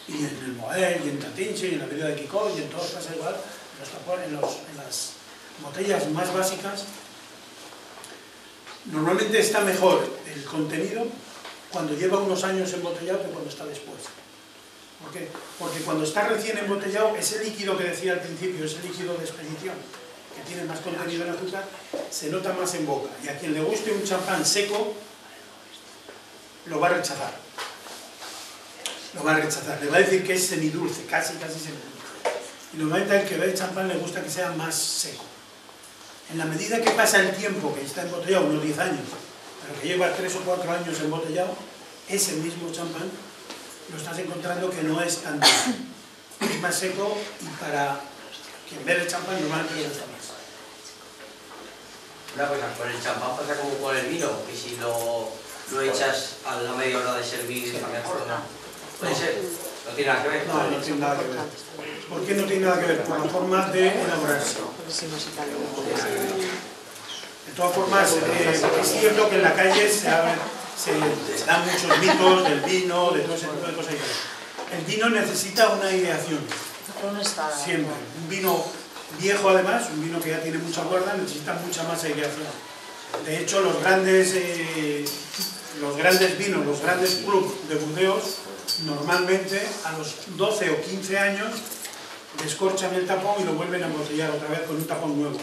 y en el Moët, y en Tatinche, y en la Vida de Quicó, y en todos pasa igual, en las botellas más básicas, normalmente está mejor el contenido cuando lleva unos años embotellado que cuando está después. ¿Por qué? Porque cuando está recién embotellado, ese líquido que decía al principio, ese líquido de expedición, que tiene más contenido en azúcar, se nota más en boca. Y a quien le guste un champán seco, lo va a rechazar. Lo va a rechazar. Le va a decir que es semidulce, casi semidulce. Y normalmente al que ve el champán le gusta que sea más seco. En la medida que pasa el tiempo que está embotellado, unos 10 años, pero que lleva 3 o 4 años embotellado, ese mismo champán lo estás encontrando que no es tan dulce, es más seco y para quien ve el champán normalmente le gusta más. Una cosa, con el champán pasa como con el vino, que si lo echas a la media hora de servir, mejor, ¿no? ¿Puede ser? ¿No tiene nada que ver? No, no tiene nada que ver. ¿Por qué no tiene nada que ver? Por la forma de elaborarse. De todas formas, es cierto que en la calle se dan muchos mitos del vino, de todo ese tipo de cosas. El vino necesita una ideación. Siempre. Un vino viejo, además, un vino que ya tiene mucha guarda, necesita mucha más aireación. De hecho, los grandes vinos, los grandes clubs de Burdeos, normalmente a los 12 o 15 años descorchan el tapón y lo vuelven a embotellar otra vez con un tapón nuevo.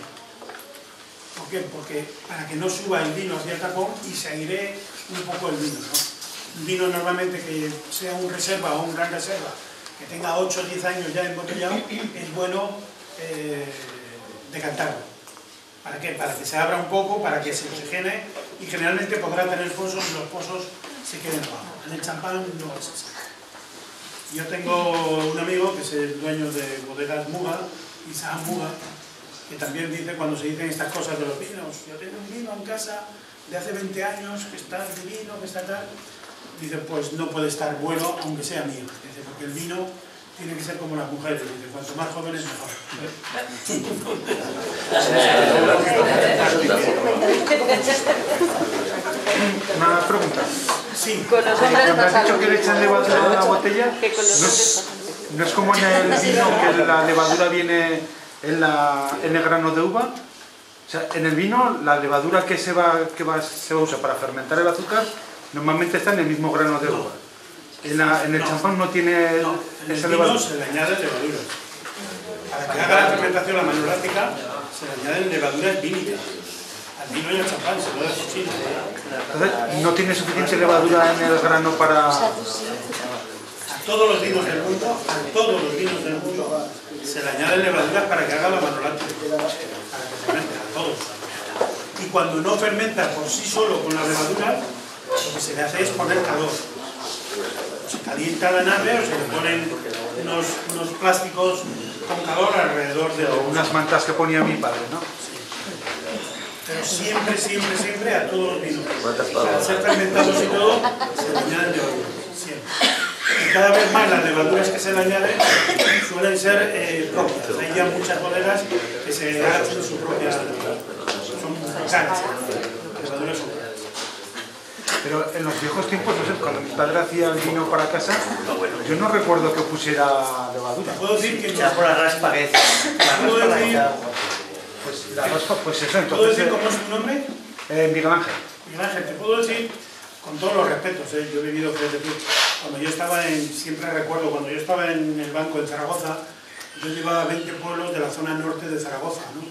¿Por qué? Porque para que no suba el vino hacia el tapón y se airee un poco el vino, ¿no? Un vino normalmente que sea un reserva o un gran reserva, que tenga 8 o 10 años ya embotellado, es bueno decantarlo. ¿Para qué? Para que se abra un poco, para que se oxigene y generalmente podrá tener pozos y los pozos se queden abajo. En el champán no es así. Yo tengo un amigo que es el dueño de bodegas Muga, Isaac Muga, que también dice, cuando se dicen estas cosas de los vinos, yo tengo un vino en casa de hace 20 años que está divino, que está tal, dice, pues no puede estar bueno aunque sea mío, dice, porque el vino tiene que ser como las mujeres, dice, cuanto más jóvenes mejor. Una pregunta. Sí. Con los hombres Cuando has dicho que le echan levadura a la botella, ¿no es como en el vino que la levadura viene en el grano de uva? O sea, en el vino, la levadura que se va a usar para fermentar el azúcar, normalmente está en el mismo grano de uva. En el champán no tiene esa levadura. En el vino se le añaden levaduras. Para que haga la fermentación la manoláctica, se le añaden levaduras vínicas. Al vino y al champán se puede fusilar. Entonces, ¿no tiene suficiente levadura en el grano para...? A todos los vinos del mundo, se le añaden levaduras para que haga la manoláctica. Para que fermente, a todos. Y cuando no fermenta por sí solo con la levadura, lo que se le hace es poner calor. Se calienta la nave o se le ponen unos plásticos con calor alrededor de unas mantas que ponía mi padre, ¿no? siempre, siempre, siempre a todos los vinos. Al ser fermentados y todo, se le añaden levaduras, siempre. Y cada vez más las levaduras que se le añaden suelen ser propias. Hay ya muchas bodegas que se hacen su propia levadura. Son caras, levaduras son caras. Pero en los viejos tiempos, no sé, cuando mi padre hacía el vino para casa, yo no recuerdo que pusiera levadura. Puedo decir que Ya por la raspa que Pues la raspa, pues eso, ¿puedo entonces... decir cómo es tu nombre? Miguel Ángel. Miguel Ángel, te puedo decir, con todos los respetos, yo he vivido, es decir, cuando yo estaba siempre recuerdo, cuando yo estaba en el banco en Zaragoza, yo llevaba 20 pueblos de la zona norte de Zaragoza, ¿no?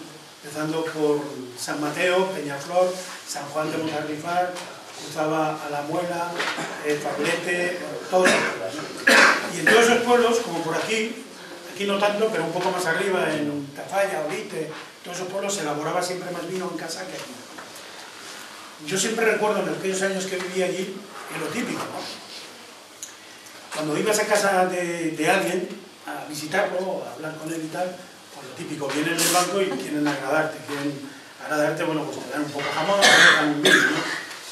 Empezando por San Mateo, Peñaflor, San Juan de Montarrifar, cruzaba a La Muela, Pablete, todos esos pueblos, ¿no? Y en todos esos pueblos, como por aquí no tanto, pero un poco más arriba, en Tafalla, Olite, todos esos pueblos se elaboraba siempre más vino en casa que aquí. Yo siempre recuerdo en aquellos años que viví allí, que lo típico, ¿no? Cuando ibas a casa de alguien, a visitarlo, a hablar con él y tal, pues lo típico, vienen del banco y quieren agradarte, bueno, pues te dan un poco de jamón, te dan un vino, ¿no?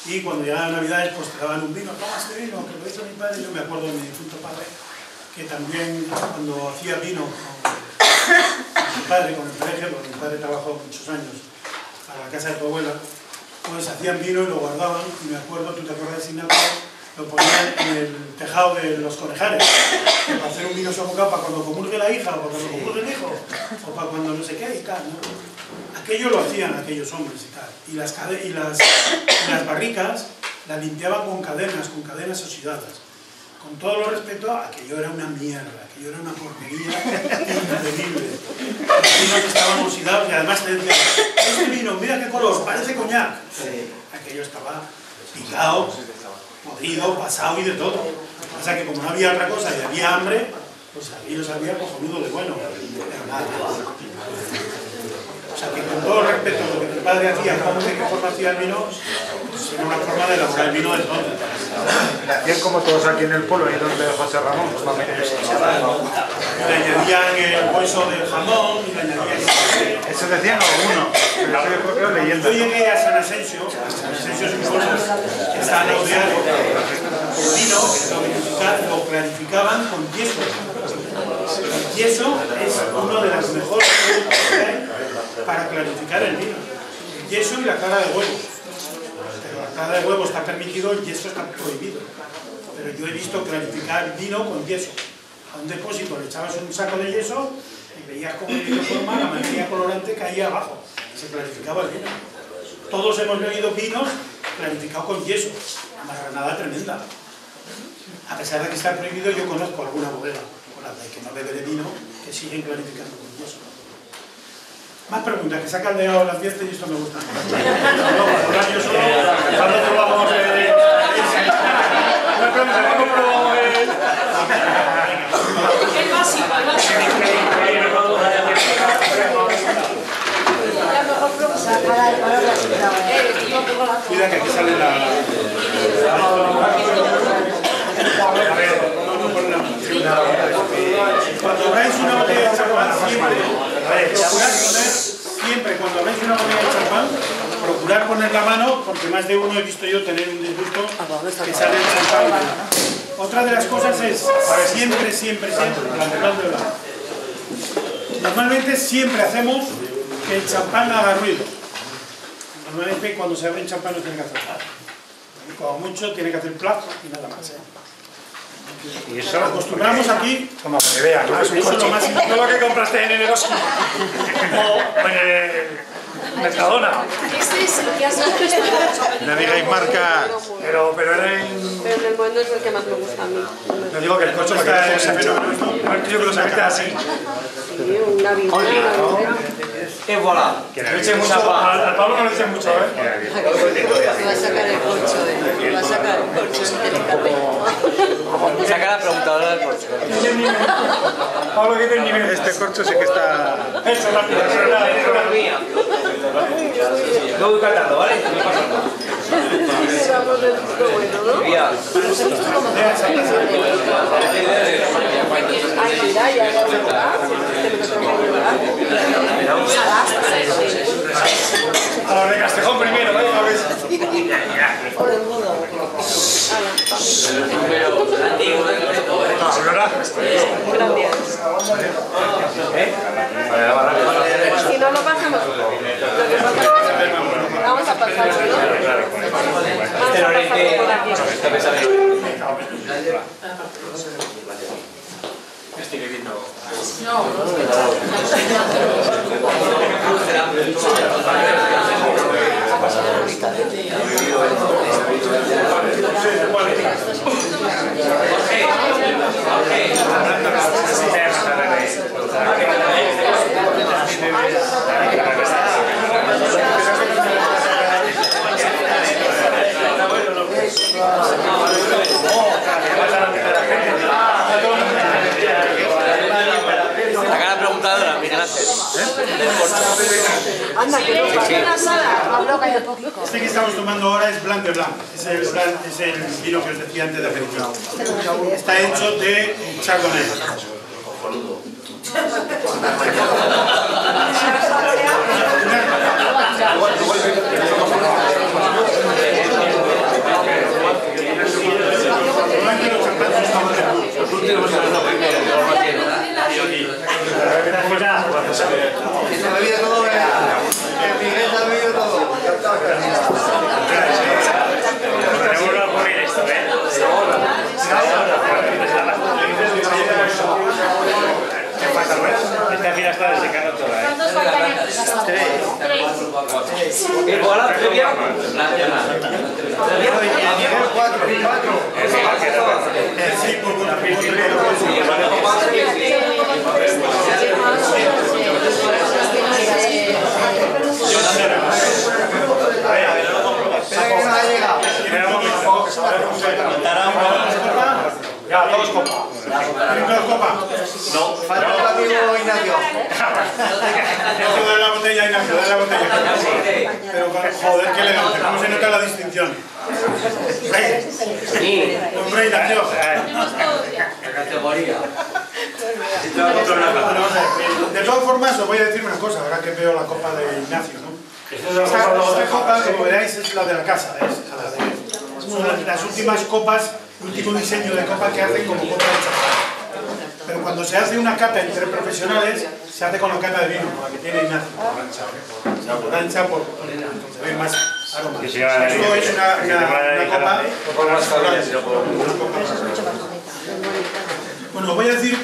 Y cuando llegaban Navidades, pues te daban un vino, toma este vino, que lo hizo mi padre. Yo me acuerdo de mi difunto padre, que también cuando hacía vino con mi padre, con el colegio, porque mi padre trabajó muchos años a la casa de tu abuela, pues hacían vino y lo guardaban, y me acuerdo, tú te acuerdas de Sinaco, lo ponían en el tejado de los conejales, para hacer un vino sofocado para cuando comulgue la hija, o para cuando comulgue el hijo, o para cuando no sé qué y tal, ¿no? Aquello lo hacían aquellos hombres y tal, y las barricas las limpiaban con cadenas oxidadas. Con todo lo respeto, aquello era una mierda, aquello era una porquería increíble. Los vinos estaban oxidados y además te decían, este vino, mira qué color, parece coñac. Aquello estaba picado, podrido, pasado y de todo. Lo que pasa es que como no había otra cosa y había hambre, pues aquello sabía cojonudo de bueno, pero nada. O sea que con todo el respeto a lo que mi padre hacía, cómo de qué forma hacía el vino, pues era una forma de elaborar el vino de todo. Hacían como todos aquí en el pueblo, y donde José Ramón, pues más o menos. Le añadían el hueso del jamón, y le añadían... Eso decían algunos, pero eso yo creo que es leyenda. Yo llegué a San Asensio es un pueblo que está al lado de algo. El vino lo clarificaban con yeso. El yeso es uno de los mejores productos que hay para clarificar el vino. El yeso y la clara de huevo. Pero la clara de huevo está permitido, el yeso está prohibido. Pero yo he visto clarificar vino con yeso. A un depósito le echabas un saco de yeso y veías cómo de qué forma la materia colorante caía abajo. Se clarificaba el vino. Todos hemos bebido vinos clarificados con yeso. Una marranada tremenda. A pesar de que está prohibido, yo conozco alguna bodega con la que no beberé vino que siguen clarificando con yeso. Más preguntas, que se ha caldeado la fiesta y esto me gusta. No, por año solo, ¿cuándo probamos ¿Cuándo probamos el básico, el básico. Cuida que aquí sale la... A ver, vamos por la... Cuando abráis una botella de champán, siempre cuando abráis una botella de champán, procurar poner la mano, porque más de uno he visto yo tener un disgusto que sale el champán. Otra de las cosas es siempre, normalmente siempre hacemos que el champán haga ruido. Normalmente cuando se abre el champán no tiene que hacer nada. Como mucho tiene que hacer plato y nada más. Y eso acostumbramos aquí, como que vean, ¿no? Es un coche. No lo que compraste en el Eroski o en el Mercadona. Este es el que has dicho. No digáis marcas. Pero era en... Pero en el mundo es el que más me gusta a mí. Yo digo que el coche está en ese fenómeno. Yo que lo sacaste así. Sí, una vintana. Y voilà. Que le echen mucho. Al Pablo no le echen mucho, ¿eh? Va a sacar el corcho, va a sacar el corcho. Saca la preguntadora del corcho. Pablo, ¿qué tiene nivel? Este corcho sí que está... Eso es la primera. Mía. No voy cantando, ¿vale? No pasa nada. Vamos del disco bueno, ¿no? Mira. Ay, mira, ya lo voy a A los de Castejón, Por el mundo. Si no lo pasamos, lo que pasa es que vamos a pasarlo, ¿no? Vamos a pasarlo por aquí. Estoy viendo. La cara preguntadora, Miguel Ángel. Anda, que no pasa nada. Hablo que hay poquito. Este que estamos tomando ahora es Blanc de Blanc. Es el vino que os decía antes de aperitivo. Está hecho de Chardonnay. Esta fila está desecando toda, ¿Cuántos faltan? Tres. ¿Y por la previa? Ya, todos copa. ¿Tienen todos copa? No. Falta el amigo Ignacio. Dale la botella, Ignacio, dale la botella. Pero, joder, qué elegante. ¿Cómo se nota la distinción? Hombre, Ignacio. Categoría. De todas formas, os voy a decir una cosa, ahora que veo la copa de Ignacio, ¿no? Esta copa, como veréis, es la de la casa, ¿ves? Son las últimas copas, el último diseño de copa que hacen como copa de champán. Pero cuando se hace una cata entre profesionales, se hace con la cata de vino, como la que tiene Ignacio, por ancha, por ver más aroma. Esto es una copa. Bueno, os voy a decir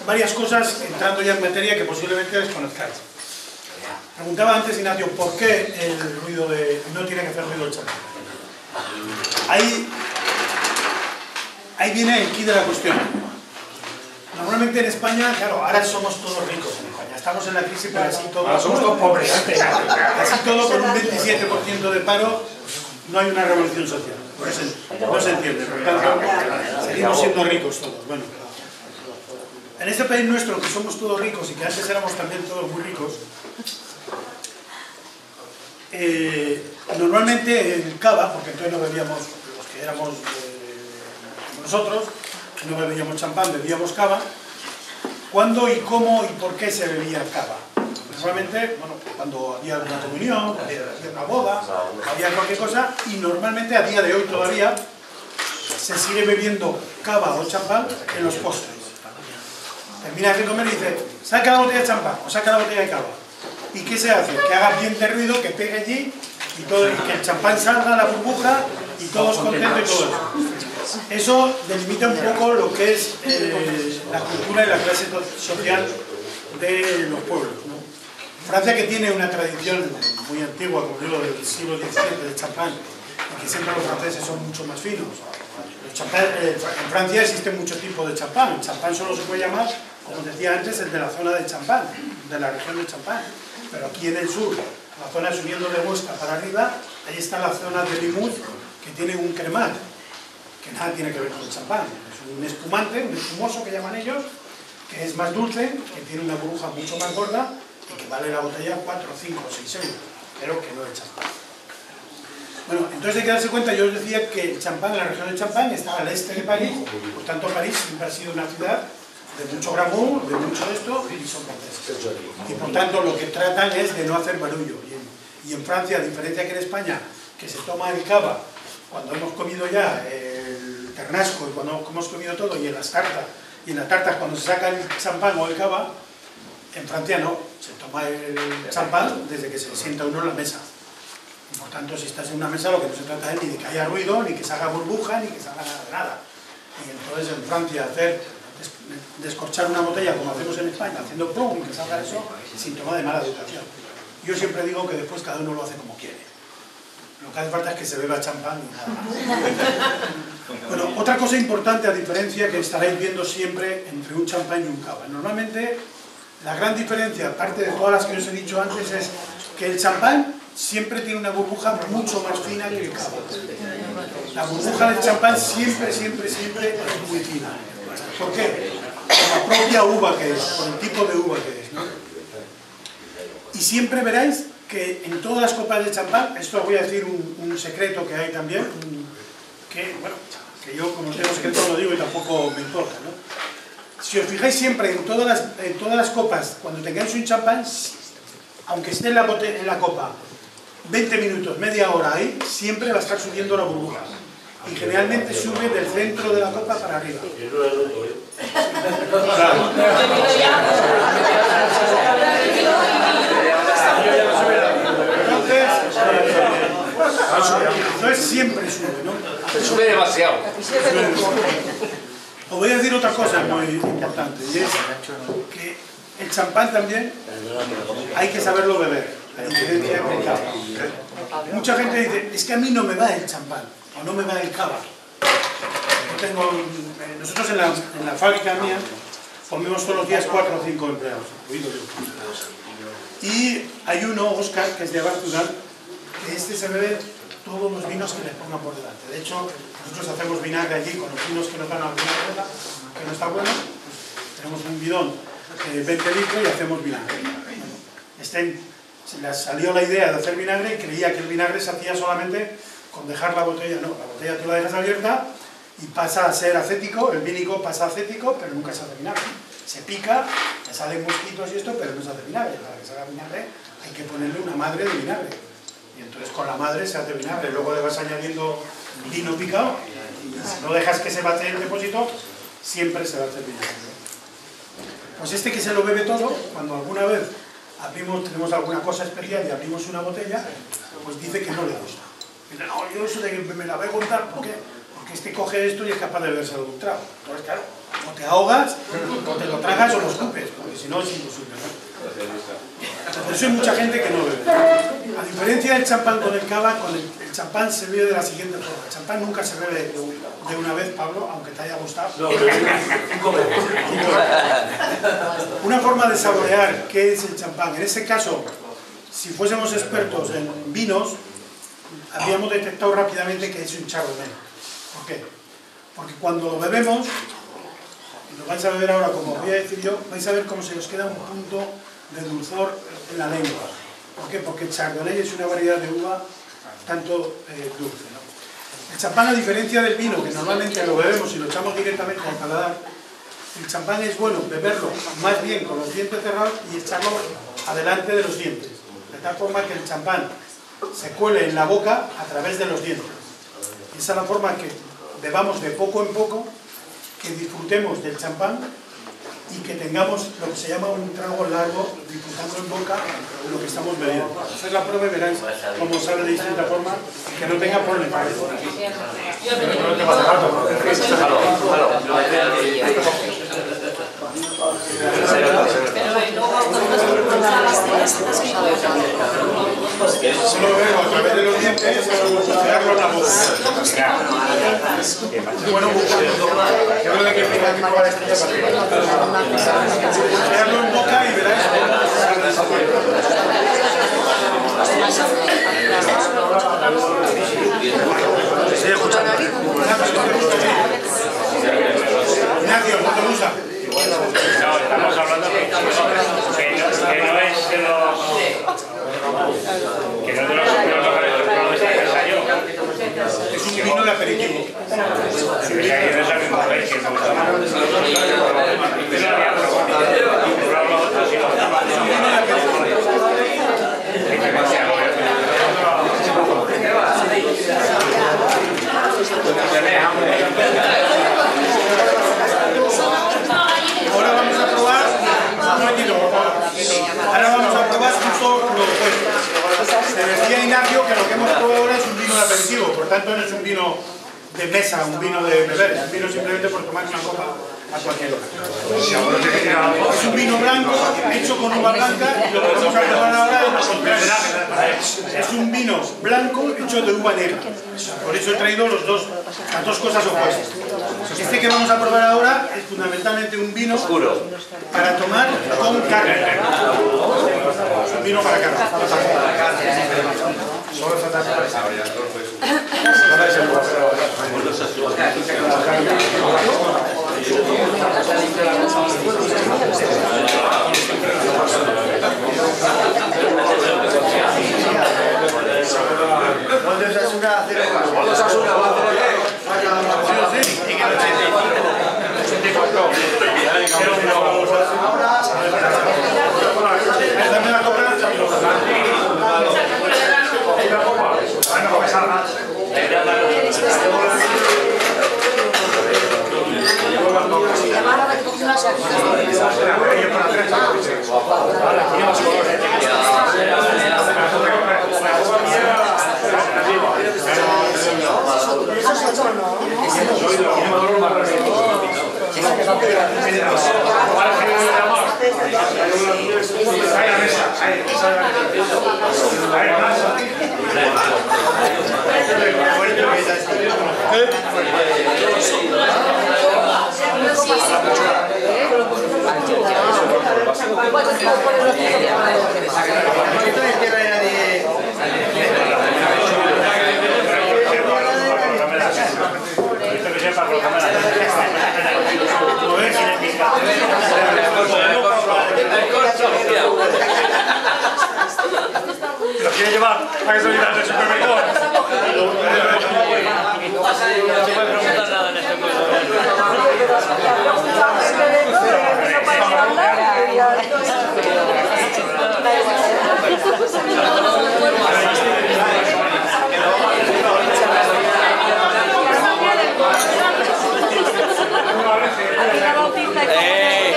varias cosas, entrando ya en materia que posiblemente desconozcáis. Preguntaba antes, Ignacio, ¿por qué el ruido no tiene que hacer ruido el champán? Ahí viene el quid de la cuestión. Normalmente en España, claro, ahora somos todos ricos en España. Estamos en la crisis, pero así todo. Ahora somos todos pobres. Así todo, con un 27% de paro, no hay una revolución social. Por eso no se entiende. Por tanto, seguimos siendo ricos todos. Bueno, en este país nuestro, que somos todos ricos y que antes éramos también todos muy ricos, normalmente en cava, porque entonces no bebíamos, los que éramos como nosotros, no bebíamos champán, bebíamos cava. ¿Cuándo y cómo y por qué se bebía cava? Normalmente, bueno, cuando había una comunión, había una boda, había cualquier cosa, y normalmente a día de hoy todavía se sigue bebiendo cava o champán en los postres. Terminas de comer y dices, saca la botella de champán o saca la botella de cava. ¿Y qué se hace? Que haga bien de ruido, que pegue allí y que el champán salga, la burbuja y todos contentos y todo eso. Eso delimita un poco lo que es la cultura y la clase social de los pueblos, ¿no? Francia, que tiene una tradición muy antigua, como digo, del siglo XVII del champán, y que siempre los franceses son mucho más finos. En Francia existen muchos tipos de champán. El champán solo se puede llamar, como decía antes, el de la zona de Champán, de la región de Champán. Pero aquí en el sur, la zona subiendo de Huesca para arriba, ahí está la zona de Limoux, que tiene un cremat, que nada tiene que ver con el champán. Es un espumante, un espumoso que llaman ellos, que es más dulce, que tiene una burbuja mucho más gorda y que vale la botella 4, 5 o 6 euros, pero que no es champán. Bueno, entonces hay que darse cuenta, yo os decía que el champán, la región de Champán, está al este de París, por tanto París siempre ha sido una ciudad de mucho glamour, de mucho esto, y son franceses. Y por tanto lo que tratan es de no hacer barullo. Y en Francia, a diferencia que en España, que se toma el cava cuando hemos comido ya el ternasco y cuando hemos comido todo, y en las tartas, y en las tartas cuando se saca el champán o el cava, en Francia no, se toma el champán desde que se sienta uno en la mesa. Y por tanto, si estás en una mesa, lo que no se trata es ni de que haya ruido, ni que se haga burbuja, ni que se haga nada. Y entonces en Francia descorchar una botella como hacemos en España, haciendo plum y que salga eso, síntoma de mala educación. Yo siempre digo que después cada uno lo hace como quiere. Lo que hace falta es que se beba champán y nada más. Bueno, otra cosa importante, a diferencia que estaréis viendo siempre entre un champán y un cava. Normalmente, la gran diferencia, aparte de todas las que os he dicho antes, es que el champán siempre tiene una burbuja mucho más fina que el cava. La burbuja del champán siempre es muy fina. ¿Por qué? Por la propia uva que es, por el tipo de uva que es, ¿no? Y siempre veréis que en todas las copas de champán, esto os voy a decir un secreto que hay también, que yo como tengo secreto lo digo y tampoco me importa, ¿no? Si os fijáis siempre en todas las copas, cuando tengáis un champán, aunque esté en la copa 20 minutos, media hora ahí, siempre va a estar subiendo la burbuja. Y generalmente sube del centro de la copa para arriba. Entonces siempre sube, ¿no? Sube demasiado. Os voy a decir otra cosa muy importante, y es que el champán también hay que saberlo beber, a diferencia del cava. Mucha gente dice, es que a mí no me va el champán, o no me va el cava. Nosotros en la fábrica mía comemos todos los días 4 o 5 empleados, incluido yo. Y hay uno, Oscar, que es de Abartudal, que se bebe todos los vinos que les pongan por delante. De hecho, nosotros hacemos vinagre allí con los vinos que nos dan al vinagre, que no está bueno. Tenemos un bidón de 20 litros y hacemos vinagre. Se le salió la idea de hacer vinagre y creía que el vinagre se hacía solamente con dejar la botella. No, la botella tú la dejas abierta y pasa a ser acético, el vínico pasa a acético, pero nunca se hace vinagre. Se pica, le salen mosquitos y esto, pero no se hace vinagre. Para que se haga vinagre hay que ponerle una madre de vinagre. Y entonces con la madre se hace vinagre. Luego le vas añadiendo vino picado y si no dejas que se bate el depósito, siempre se va a hacer vinagre. Pues este que se lo bebe todo, cuando alguna vez tenemos alguna cosa especial y abrimos una botella, pues dice que no le gusta. Dice, no, yo eso de que me la voy a contar, ¿por qué? Porque este coge esto y es capaz de beberse de un trago. Entonces, claro, o te ahogas, o te lo tragas o lo escupes, porque si no es imposible, ¿no? Por eso hay mucha gente que no bebe. A diferencia del champán con el cava, con el champán se bebe de la siguiente forma. El champán nunca se bebe de una vez, Pablo, aunque te haya gustado. No, una forma de saborear qué es el champán. En ese caso, si fuésemos expertos en vinos, habríamos detectado rápidamente que es un chardonnay. ¿Por qué? Porque cuando lo bebemos, y lo vais a beber ahora como voy a decir yo, vais a ver cómo se os queda un punto de dulzor en la lengua. ¿Por qué? Porque el chardonnay es una variedad de uva tanto dulce, ¿no? El champán, a diferencia del vino, que normalmente lo bebemos y lo echamos directamente al paladar, el champán es bueno beberlo más bien con los dientes cerrados y echarlo adelante de los dientes, de tal forma que el champán se cuele en la boca a través de los dientes. Y esa es la forma que bebamos de poco en poco, que disfrutemos del champán y que tengamos lo que se llama un trago largo, disfrutando en boca lo que estamos bebiendo. Hacer la prueba y veréis cómo sale de distinta forma, que no tenga problemas. Solo bebo a través de los dientes, bucearlo en la boca. Bueno, yo creo que bucearlo en boca y veréis sigue escuchando. Ignacio, ¿no te gusta? No, estamos hablando que no es de los... que no es de los mejores de ensayo. Es un vino de aperitivo. Sí, no es el mismo país que me gusta más. Es un vino de aperitivo. Decía Ignacio que lo que hemos probado ahora es un vino de aperitivo, por tanto no es un vino de mesa, un vino de beber, es un vino simplemente por tomar una copa a cualquier hora. Es un vino blanco hecho con uva blanca y lo que vamos a probar ahora es lo contrario. Es un vino blanco hecho de uva negra. Por eso he traído las dos cosas opuestas. Este que vamos a probar ahora es fundamentalmente un vino para tomar con carne. Es un vino para carne. ¿Dónde os hace una cero? Dame la copa. ¿Lo quiere llevar a gasolina del supermercado? No se puede preguntar nada en este pueblo.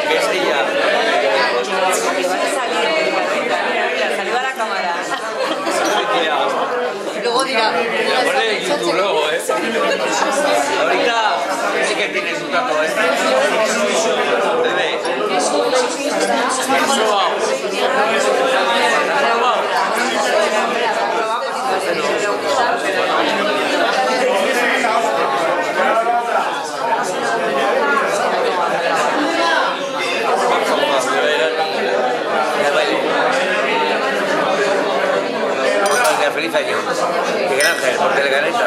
¡Qué silla! Salió a la cámara. Luego dirá. Lo pone en YouTube luego, ¿eh? Ahorita sí que tienes un trato, ¿eh? Bebé. Feliz año. Miguel Ángel, porque le gané esta.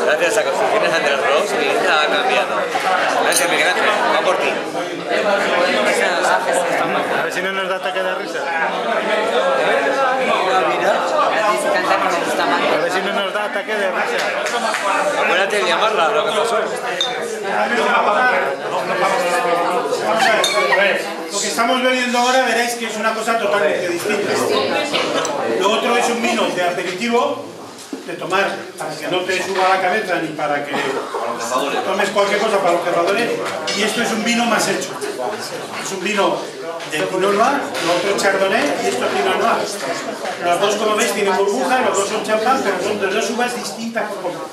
Gracias a Construcciones Andrés Ross, mi vida ha cambiado. Gracias, Miguel Ángel. Va por ti. A ver si no nos da ataque de risa. A ver si no nos da ataque de risa. Acuérdate de llamarla, lo que pasó. Lo que estamos bebiendo ahora veréis que es una cosa totalmente distinta. Lo otro es un vino de aperitivo, de tomar para que no te suba la cabeza ni para que tomes cualquier cosa para los cebadores, y esto es un vino más hecho. Es un vino de Pinot Noir, lo otro es Chardonnay y esto es Pinot Noir. Los dos, como veis, tienen burbuja, los dos son champán, pero son de dos uvas distintas por completo.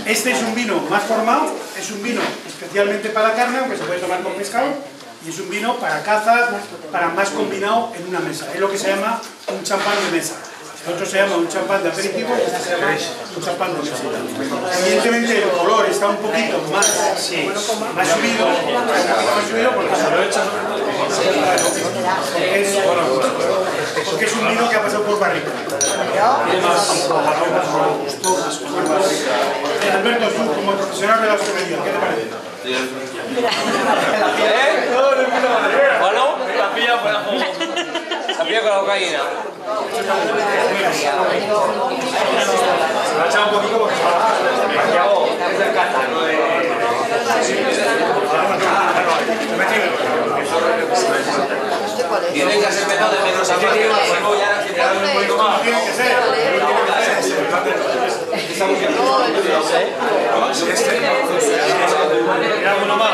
Este es un vino más formado, es un vino especialmente para carne, aunque se puede tomar con pescado, y es un vino para caza, para más combinado en una mesa. Es lo que se llama un champán de mesa. El otro se llama un champán de aperitivo y este se llama un champán de mesa. Evidentemente el color está un poquito más subido porque se lo echan. Porque es un vino que ha pasado por barrica. Alberto, tú como profesional de la hostelería, ¿qué te parece? ¿Bueno? La pilla con la cocaína. Se lo ha echado un poquito porque Tiene que ser menos de menos a más. tiene que ser. Mira uno más.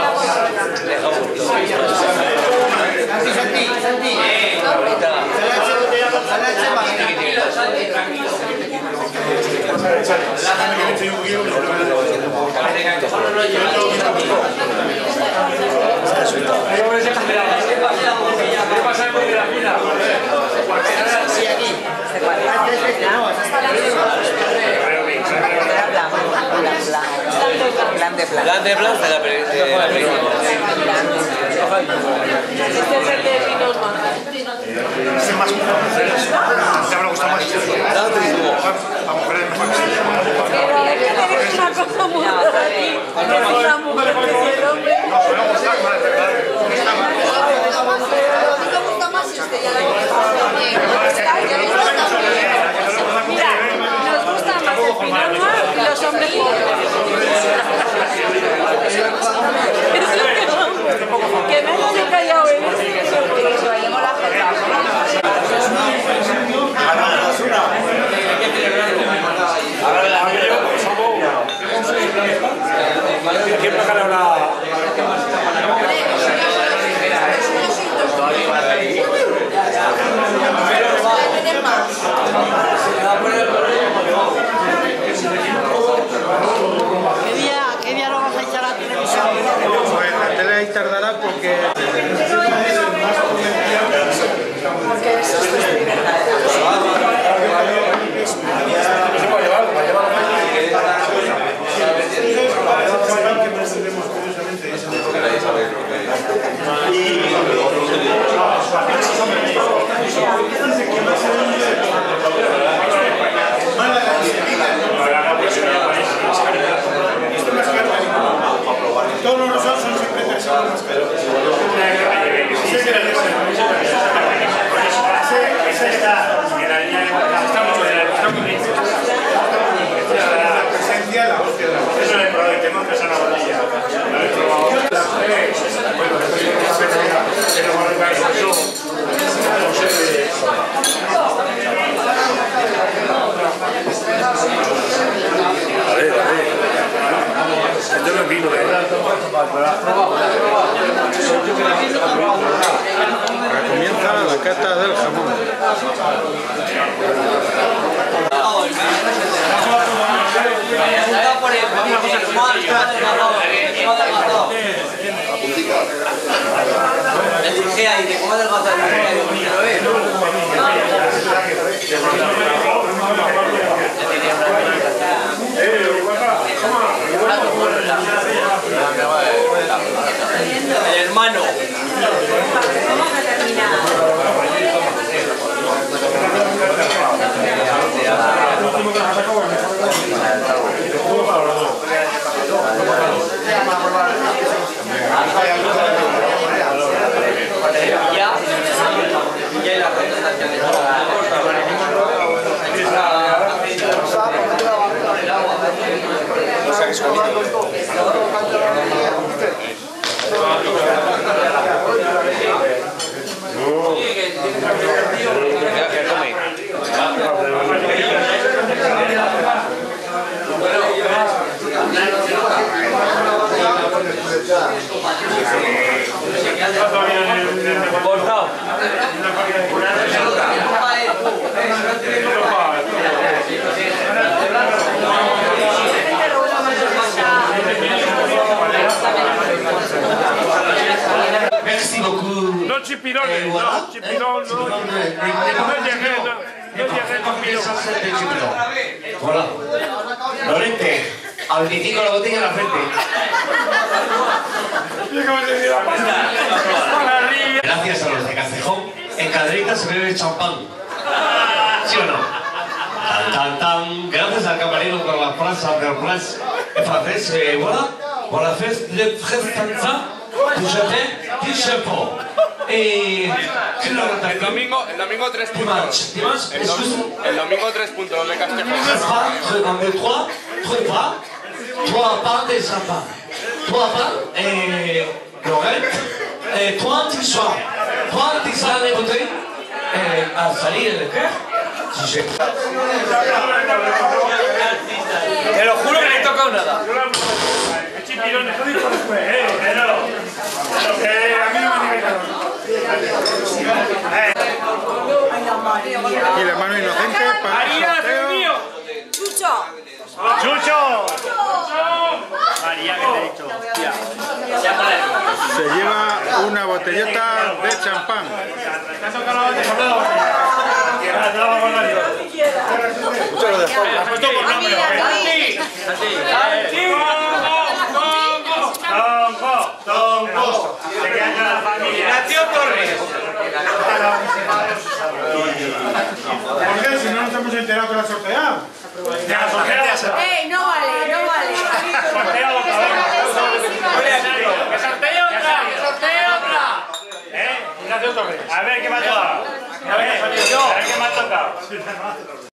Plan de plan de la película. Este es el de vinos más. Este es más ya me gusta más. A mujeres mejor. Pero hay que tener una cosa muy rara aquí. Que es la mujer que es el hombre. No, me gusta más, de verdad. Me gusta más este, ya Mira, nos gusta más el Pinot Noir y los hombres pobres. Es lo que vamos. Que me haya callado en eso. vayamos la ¿Quién me ha ganado la...? ¿Qué día lo vas a echar a la televisión? Pues la tele ahí tardará porque... Todos los rosados son siempre personas más caros. Esa está en la línea de la presencia, la hostia de la hostia. Eso le probé, tengo que ser una botella. Lo he probado. A ver. Yo no vino de verdad. Comienza la cata del jamón. El hermano. Merci beaucoup. No chipirones, no, chipirón, no. No llegué conmigo. Voilà. Lorente, al vitico la botella en la frente. Gracias a los de Castejón, en Cadrita se bebe champán. ¿Sí o no? Tan, tan, tan. Gracias al camarero por la frase del francés. Voilà. Voilà, le prestanza, tu jeté, tu chapeau. El domingo 3 puntos. El domingo 3 puntos de Castejón. 3 pains de champagne. 3 pains et Lorette. 3 tisoirs. 3 tisanes de bouteille. À salir de cœur. Te lo juro que no he tocado nada. Chipirones, no digo después, pero a mí no me han se lleva una botellota de champán. Muchas Ignacio Torres. ¿Por qué? Si no nos hemos enterado que la sorteado. ¡Ey, no vale, no vale! ¡Que sortee otra! ¡Que sortee otra! Ignacio Torres. A ver qué me ha tocado. A ver qué me ha tocado.